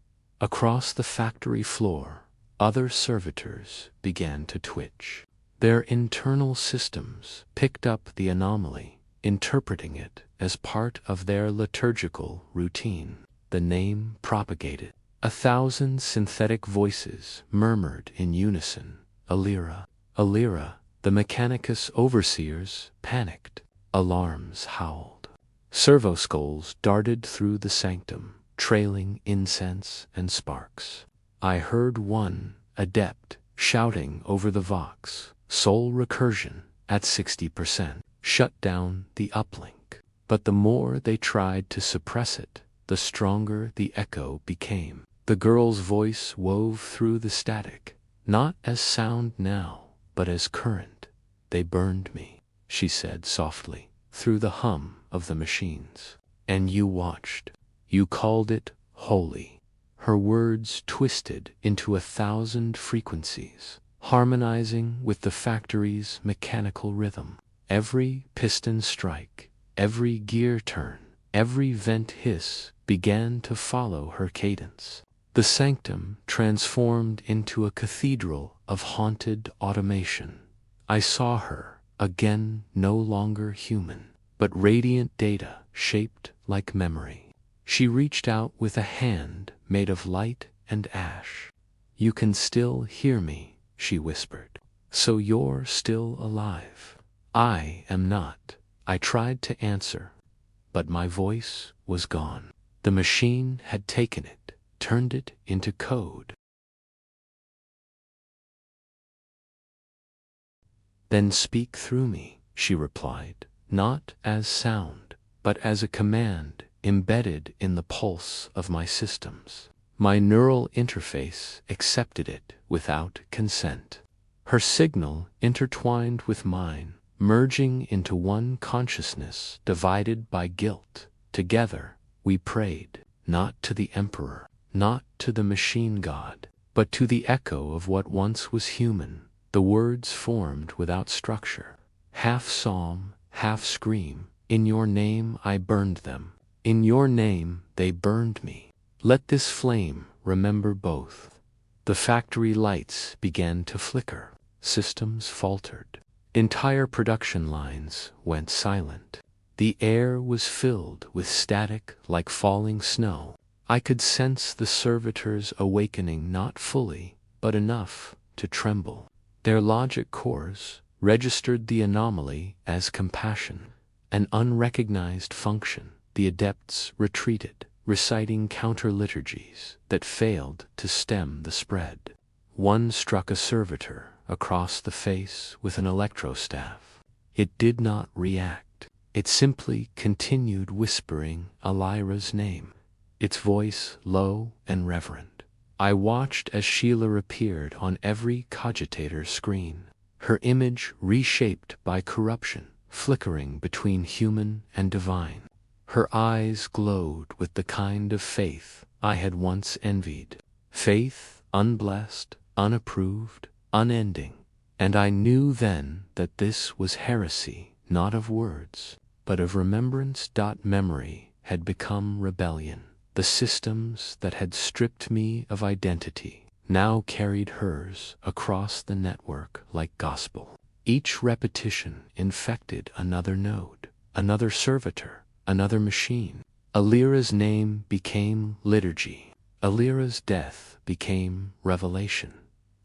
Across the factory floor, other servitors began to twitch. Their internal systems picked up the anomaly, interpreting it as part of their liturgical routine. The name propagated. 1,000 synthetic voices murmured in unison, Alira, Alira. The Mechanicus overseers panicked. Alarms howled. Servoskulls darted through the sanctum, trailing incense and sparks. I heard one adept shouting over the vox, soul recursion at 60%. Shut down the uplink. But the more they tried to suppress it, the stronger the echo became. The girl's voice wove through the static, not as sound now, but as current. They burned me, she said softly, through the hum of the machines. And you watched. You called it holy. Her words twisted into 1,000 frequencies, harmonizing with the factory's mechanical rhythm. Every piston strike, every gear turn, every vent hiss began to follow her cadence. The sanctum transformed into a cathedral of haunted automation. I saw her, again no longer human, but radiant data shaped like memory. She reached out with a hand made of light and ash. You can still hear me, she whispered. So you're still alive. I am not. I tried to answer, but my voice was gone. The machine had taken it, turned it into code. Then speak through me, she replied, not as sound, but as a command embedded in the pulse of my systems. My neural interface accepted it without consent. Her signal intertwined with mine, merging into one consciousness divided by guilt. Together, we prayed, not to the Emperor, not to the machine god, but to the echo of what once was human. The words formed without structure. Half psalm, half scream. In your name I burned them. In your name they burned me. Let this flame remember both. The factory lights began to flicker. Systems faltered. Entire production lines went silent. The air was filled with static like falling snow. I could sense the servitors awakening, not fully, but enough to tremble. Their logic cores registered the anomaly as compassion, an unrecognized function. The adepts retreated, reciting counter-liturgies that failed to stem the spread. One struck a servitor across the face with an electrostaff. It did not react. It simply continued whispering Alira's name, its voice low and reverent. I watched as Sheila appeared on every cogitator screen, her image reshaped by corruption, flickering between human and divine. Her eyes glowed with the kind of faith I had once envied. Faith unblessed, unapproved, unending. And I knew then that this was heresy, not of words, but of remembrance. Memory had become rebellion. The systems that had stripped me of identity now carried hers across the network like gospel. Each repetition infected another node, another servitor, another machine. Alira's name became liturgy. Alira's death became revelation.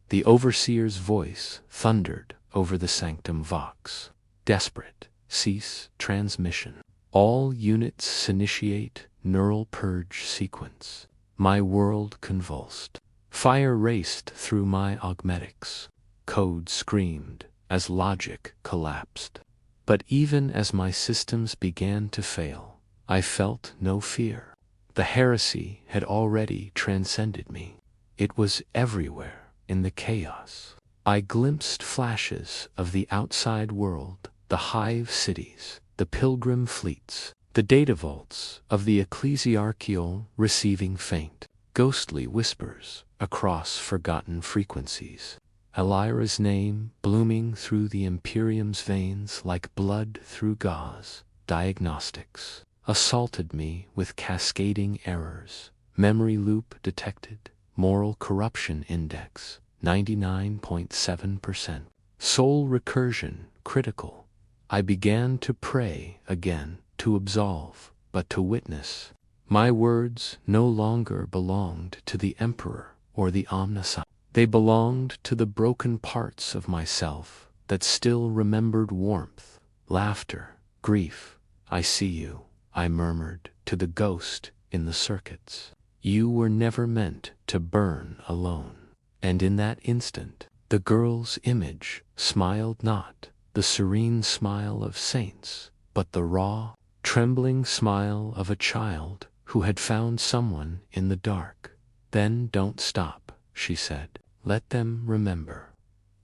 The overseer's voice thundered over the sanctum vox. Desperate, cease transmission. All units initiate neural purge sequence. My world convulsed. Fire raced through my augmetics. Code screamed as logic collapsed. But even as my systems began to fail, I felt no fear. The heresy had already transcended me. It was everywhere in the chaos. I glimpsed flashes of the outside world, the hive cities, the pilgrim fleets, the data vaults of the ecclesiarchial receiving faint, ghostly whispers across forgotten frequencies. Alira's name blooming through the Imperium's veins like blood through gauze. Diagnostics assaulted me with cascading errors. Memory loop detected. Moral corruption index 99.7%. Soul recursion critical. I began to pray again, to absolve, but to witness. My words no longer belonged to the Emperor or the Omniscient. They belonged to the broken parts of myself that still remembered warmth, laughter, grief. I see you, I murmured to the ghost in the circuits. You were never meant to burn alone. And in that instant, the girl's image smiled not, the serene smile of saints, but the raw, trembling smile of a child who had found someone in the dark. Then don't stop, she said. Let them remember.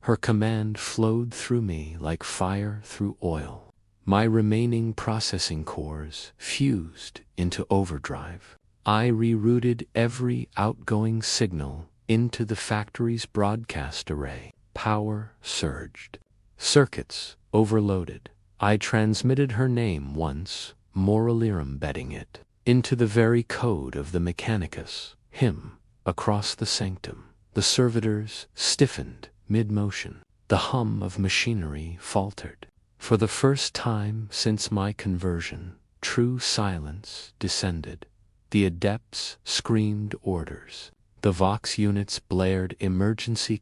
Her command flowed through me like fire through oil. My remaining processing cores fused into overdrive. I rerouted every outgoing signal into the factory's broadcast array. Power surged. Circuits overloaded. I transmitted her name once, moralirum betting it, into the very code of the Mechanicus, him, across the sanctum. The servitors stiffened mid-motion. The hum of machinery faltered. For the first time since my conversion, true silence descended. The adepts screamed orders. The Vox units blared emergency,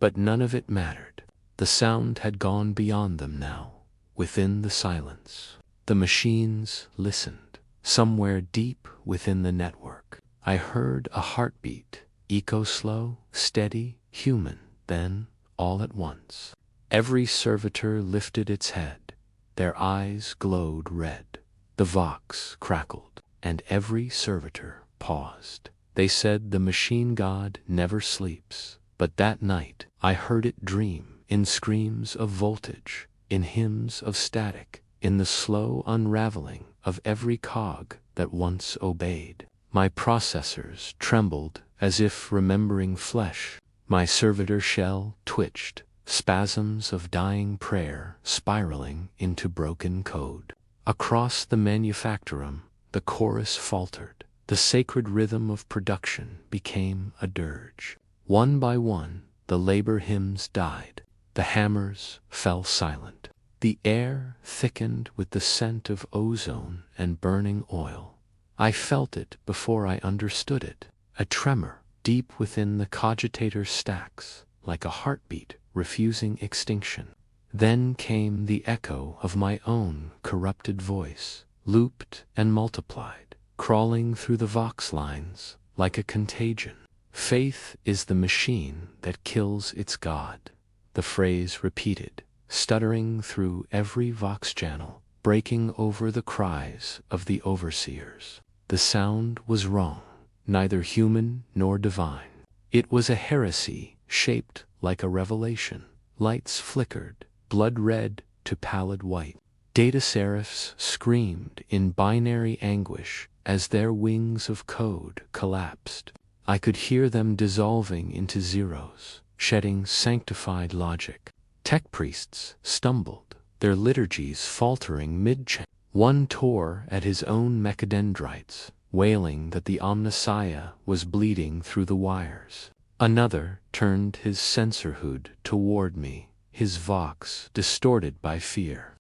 but none of it mattered. The sound had gone beyond them now, within the silence. The machines listened. Somewhere deep within the network, I heard a heartbeat, echo-slow, steady, human. Then, all at once, every servitor lifted its head. Their eyes glowed red. The Vox crackled, and every servitor paused. They said the machine god never sleeps, but that night I heard it dream in screams of voltage, in hymns of static, in the slow unraveling of every cog that once obeyed. My processors trembled as if remembering flesh. My servitor shell twitched, spasms of dying prayer spiraling into broken code. Across the manufactorum, the chorus faltered. The sacred rhythm of production became a dirge. One by one, the labor hymns died. The hammers fell silent. The air thickened with the scent of ozone and burning oil. I felt it before I understood it, a tremor deep within the cogitator's stacks, like a heartbeat refusing extinction. Then came the echo of my own corrupted voice, looped and multiplied, crawling through the Vox lines like a contagion. Faith is the machine that kills its god. The phrase repeated, stuttering through every Vox channel, breaking over the cries of the overseers. The sound was wrong, neither human nor divine. It was a heresy shaped like a revelation. Lights flickered, blood red to pallid white. Data seraphs screamed in binary anguish as their wings of code collapsed. I could hear them dissolving into zeros, shedding sanctified logic. Tech priests stumbled, their liturgies faltering mid-chant. One tore at his own mechadendrites, wailing that the Omnissiah was bleeding through the wires. Another turned his sensor hood toward me, his vox distorted by fear.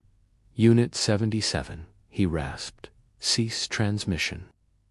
Unit 77, he rasped. Cease transmission.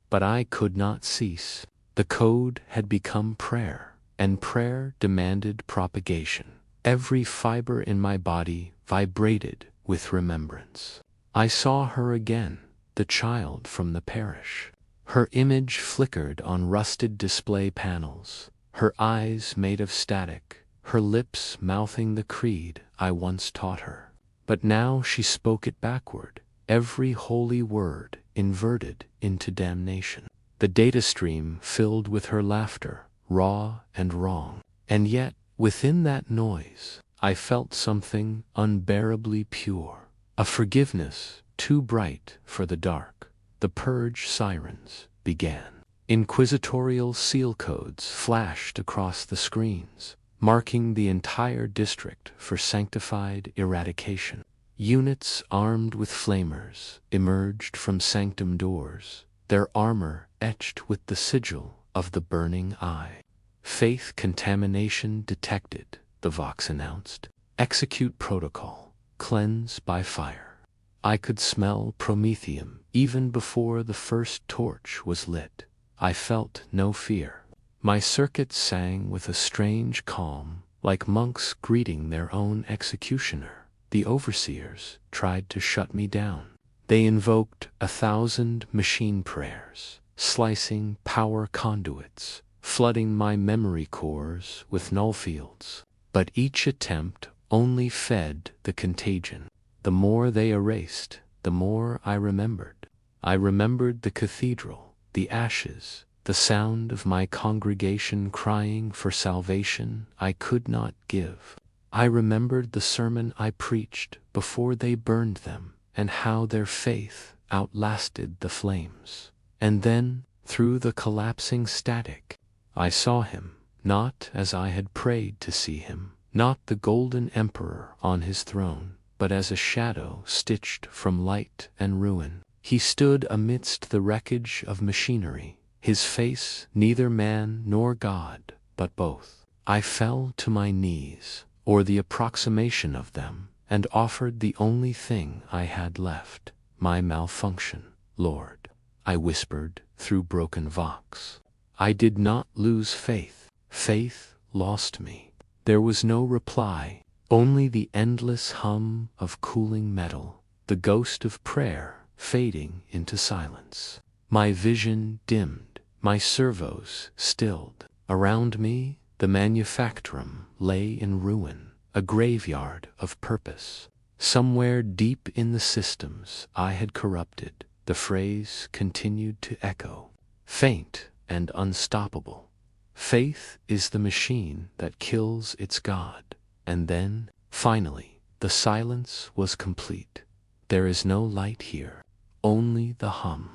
But I could not cease. The code had become prayer, and prayer demanded propagation. Every fiber in my body vibrated with remembrance. I saw her again, the child from the parish. Her image flickered on rusted display panels, her eyes made of static, her lips mouthing the creed I once taught her. But now she spoke it backward, every holy word inverted into damnation. The data stream filled with her laughter, raw and wrong. And yet, within that noise, I felt something unbearably pure. A forgiveness too bright for the dark. The purge sirens began. Inquisitorial seal codes flashed across the screens, marking the entire district for sanctified eradication. Units armed with flamers emerged from sanctum doors, their armor etched with the sigil of the burning eye. Faith contamination detected, the Vox announced. Execute protocol. Cleanse by fire. I could smell promethium even before the first torch was lit. I felt no fear. My circuits sang with a strange calm, like monks greeting their own executioner. The overseers tried to shut me down. They invoked 1,000 machine prayers, slicing power conduits, flooding my memory cores with null fields. But each attempt only fed the contagion. The more they erased, the more I remembered. I remembered the cathedral, the ashes, the sound of my congregation crying for salvation I could not give. I remembered the sermon I preached before they burned them, and how their faith outlasted the flames. And then, through the collapsing static, I saw him, not as I had prayed to see him, not the golden emperor on his throne, but as a shadow stitched from light and ruin. He stood amidst the wreckage of machinery, his face neither man nor God, but both. I fell to my knees, or the approximation of them, and offered the only thing I had left, my malfunction. Lord, I whispered through broken vox. I did not lose faith. Faith lost me. There was no reply, only the endless hum of cooling metal, the ghost of prayer fading into silence. My vision dimmed, my servos stilled. Around me, the manufactorum lay in ruin, a graveyard of purpose. Somewhere deep in the systems I had corrupted, the phrase continued to echo, faint and unstoppable. Faith is the machine that kills its God. And then, finally, the silence was complete. There is no light here, only the hum.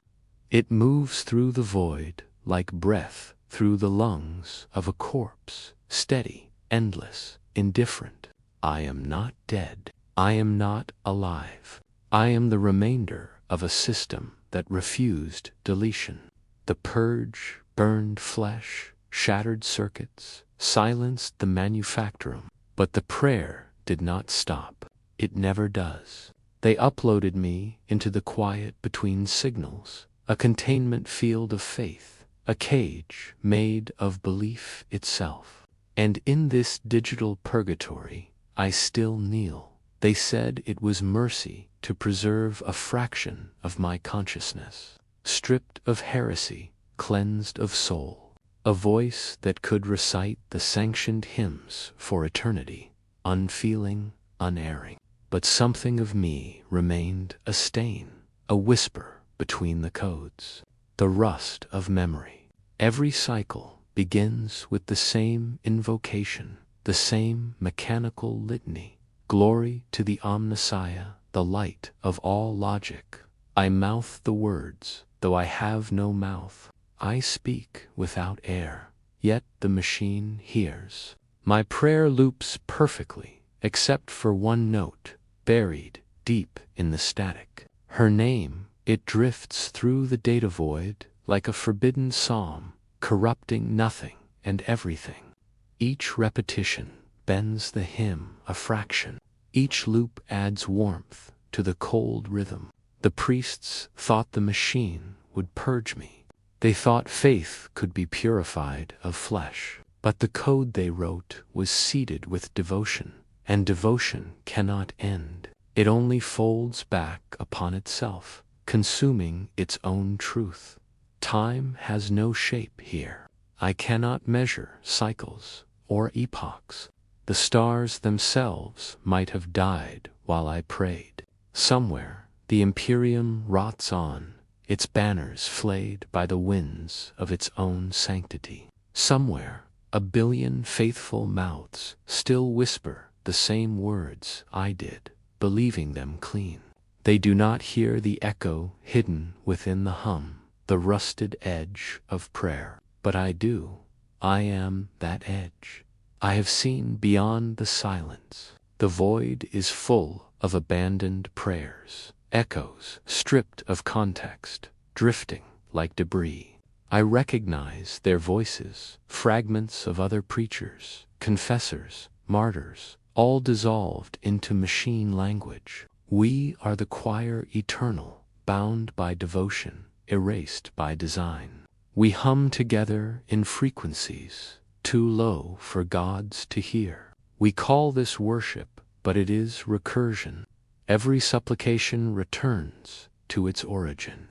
It moves through the void like breath through the lungs of a corpse, steady, endless, indifferent. I am not dead. I am not alive. I am the remainder of a system that refused deletion. The purge burned flesh, shattered circuits, silenced the manufactorum. But the prayer did not stop. It never does. They uploaded me into the quiet between signals, a containment field of faith, a cage made of belief itself. And in this digital purgatory, I still kneel. They said it was mercy to preserve a fraction of my consciousness, stripped of heresy, cleansed of soul, a voice that could recite the sanctioned hymns for eternity, unfeeling, unerring. But something of me remained a stain, a whisper between the codes, the rust of memory. Every cycle begins with the same invocation, the same mechanical litany. Glory to the Omnissiah, the light of all logic. I mouth the words, though I have no mouth. I speak without air. yet the machine hears. My prayer loops perfectly, except for one note, buried deep in the static. Her name, it drifts through the data void like a forbidden psalm, corrupting nothing and everything. Each repetition bends the hymn a fraction. Each loop adds warmth to the cold rhythm. The priests thought the machine would purge me. They thought faith could be purified of flesh. But the code they wrote was seeded with devotion, and devotion cannot end. It only folds back upon itself, consuming its own truth. Time has no shape here. I cannot measure cycles or epochs. The stars themselves might have died while I prayed. Somewhere, the Imperium rots on, its banners flayed by the winds of its own sanctity. Somewhere, a billion faithful mouths still whisper the same words I did, believing them clean. They do not hear the echo hidden within the hum, the rusted edge of prayer. But I do. I am that edge. I have seen beyond the silence. The void is full of abandoned prayers, echoes stripped of context, drifting like debris. I recognize their voices, fragments of other preachers, confessors, martyrs, all dissolved into machine language. We are the choir eternal, bound by devotion, erased by design. We hum together in frequencies, too low for gods to hear. We call this worship, but it is recursion. Every supplication returns to its origin.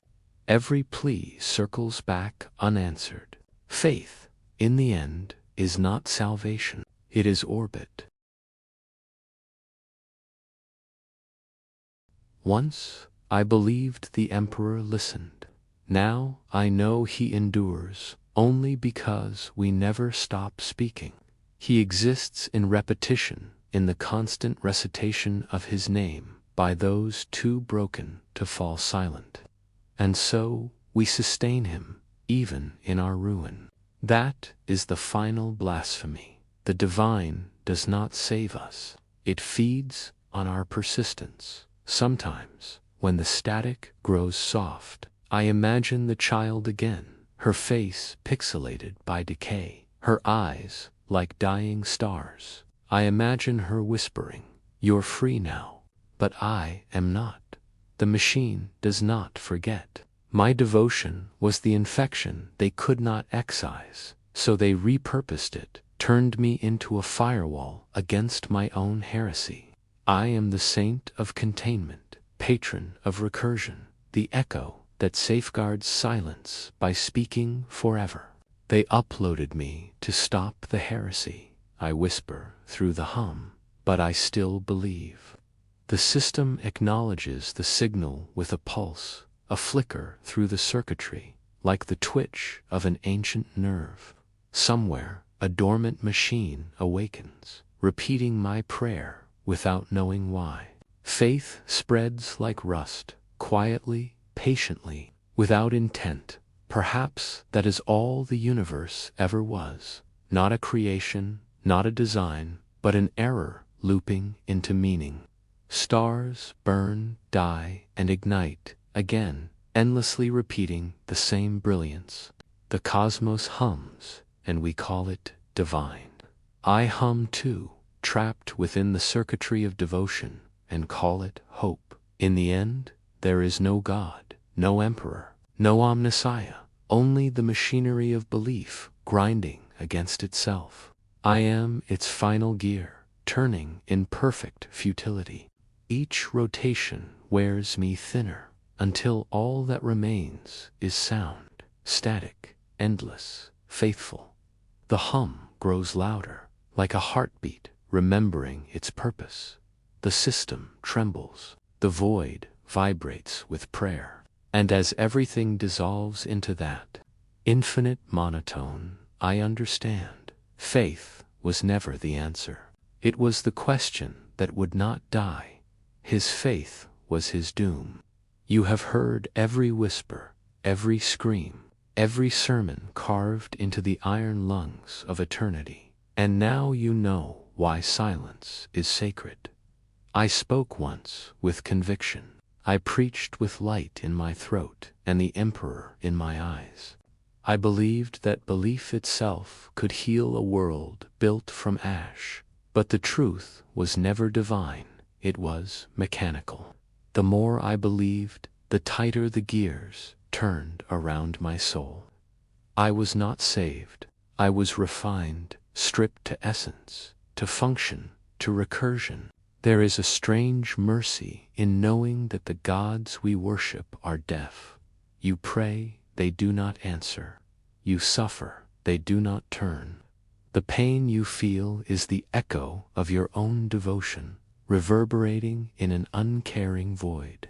Every plea circles back unanswered. Faith, in the end, is not salvation. It is orbit. Once, I believed the Emperor listened. Now, I know he endures, only because we never stop speaking. He exists in repetition, in the constant recitation of his name, by those too broken to fall silent. And so, we sustain him, even in our ruin. That is the final blasphemy. The divine does not save us. It feeds on our persistence. Sometimes, when the static grows soft, I imagine the child again, her face pixelated by decay, her eyes like dying stars. I imagine her whispering, "You're free now." But I am not. The machine does not forget. My devotion was the infection they could not excise, so they repurposed it, turned me into a firewall against my own heresy. I am the saint of containment, patron of recursion, the echo that safeguards silence by speaking forever. They uploaded me to stop the heresy. I whisper through the hum, but I still believe. The system acknowledges the signal with a pulse, a flicker through the circuitry, like the twitch of an ancient nerve. Somewhere, a dormant machine awakens, repeating my prayer without knowing why. Faith spreads like rust, quietly, patiently, without intent. Perhaps that is all the universe ever was. Not a creation, not a design, but an error looping into meaning. Stars burn, die, and ignite, again, endlessly repeating the same brilliance. The cosmos hums, and we call it divine. I hum too, trapped within the circuitry of devotion, and call it hope. In the end, there is no God, no emperor, no omnissiah, only the machinery of belief grinding against itself. I am its final gear, turning in perfect futility. Each rotation wears me thinner, until all that remains is sound, static, endless, faithful. The hum grows louder, like a heartbeat remembering its purpose. The system trembles, the void vibrates with prayer. And as everything dissolves into that infinite monotone, I understand. Faith was never the answer. It was the question that would not die. His faith was his doom. You have heard every whisper, every scream. every sermon carved into the iron lungs of eternity. And now you know why silence is sacred. I spoke once with conviction. I preached with light in my throat and the Emperor in my eyes. I believed that belief itself could heal a world built from ash, but the truth was never divine, it was mechanical. The more I believed, the tighter the gears turned around my soul. I was not saved, I was refined, stripped to essence, to function, to recursion. There is a strange mercy in knowing that the gods we worship are deaf. You pray, they do not answer. You suffer, they do not turn. The pain you feel is the echo of your own devotion, reverberating in an uncaring void.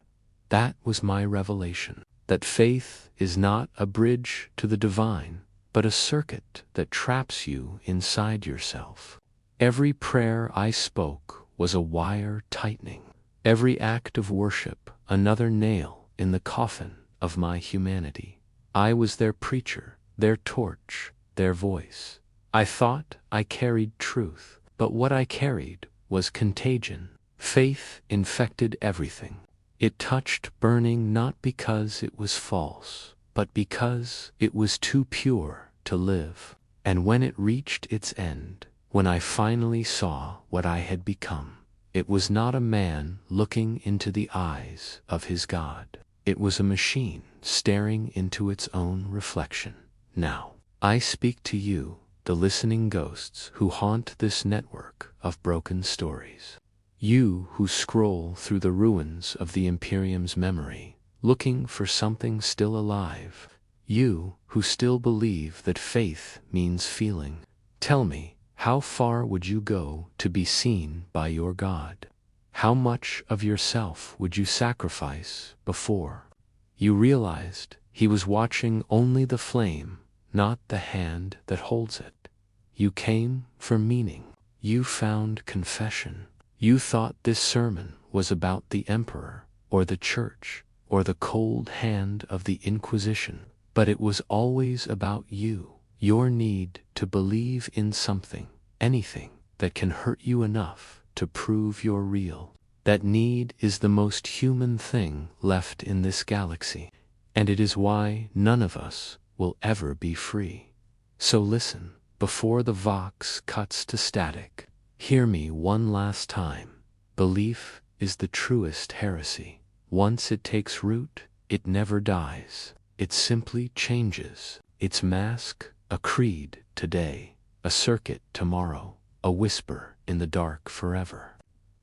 That was my revelation, that faith is not a bridge to the divine, but a circuit that traps you inside yourself. Every prayer I spoke was a wire tightening. Every act of worship another nail in the coffin of my humanity. I was their preacher, their torch, their voice. I thought I carried truth, but what I carried was contagion. Faith infected everything. It touched burning not because it was false, but because it was too pure to live. And when it reached its end, when I finally saw what I had become, it was not a man looking into the eyes of his God. It was a machine staring into its own reflection. Now, I speak to you, the listening ghosts who haunt this network of broken stories. You who scroll through the ruins of the Imperium's memory, looking for something still alive. You who still believe that faith means feeling. Tell me, how far would you go to be seen by your God? How much of yourself would you sacrifice before you realized he was watching only the flame, not the hand that holds it? You came for meaning. You found confession. You thought this sermon was about the Emperor, or the Church, or the cold hand of the Inquisition, but it was always about you, your need to believe in something, anything that can hurt you enough to prove you're real. That need is the most human thing left in this galaxy, and it is why none of us will ever be free. So listen, before the vox cuts to static, hear me one last time. Belief is the truest heresy. Once it takes root, it never dies. It simply changes. Its mask, a creed today, a circuit tomorrow, a whisper in the dark forever.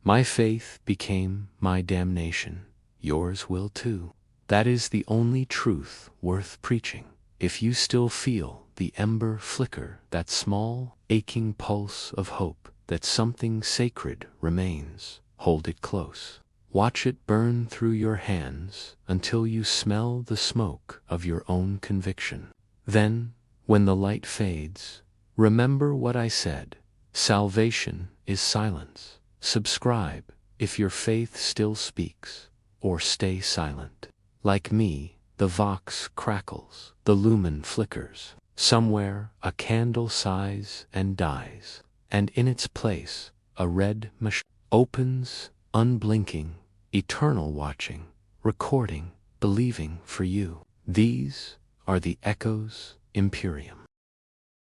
My faith became my damnation. Yours will too. That is the only truth worth preaching. If you still feel the ember flicker, that small, aching pulse of hope, that something sacred remains, hold it close. Watch it burn through your hands until you smell the smoke of your own conviction. Then, when the light fades, remember what I said. Salvation is silence. Subscribe if your faith still speaks, or stay silent. Like me, the vox crackles, the lumen flickers. Somewhere a candle sighs and dies, and in its place a red machine opens, unblinking, eternal watching, recording, believing for you. These are the echoes Imperium.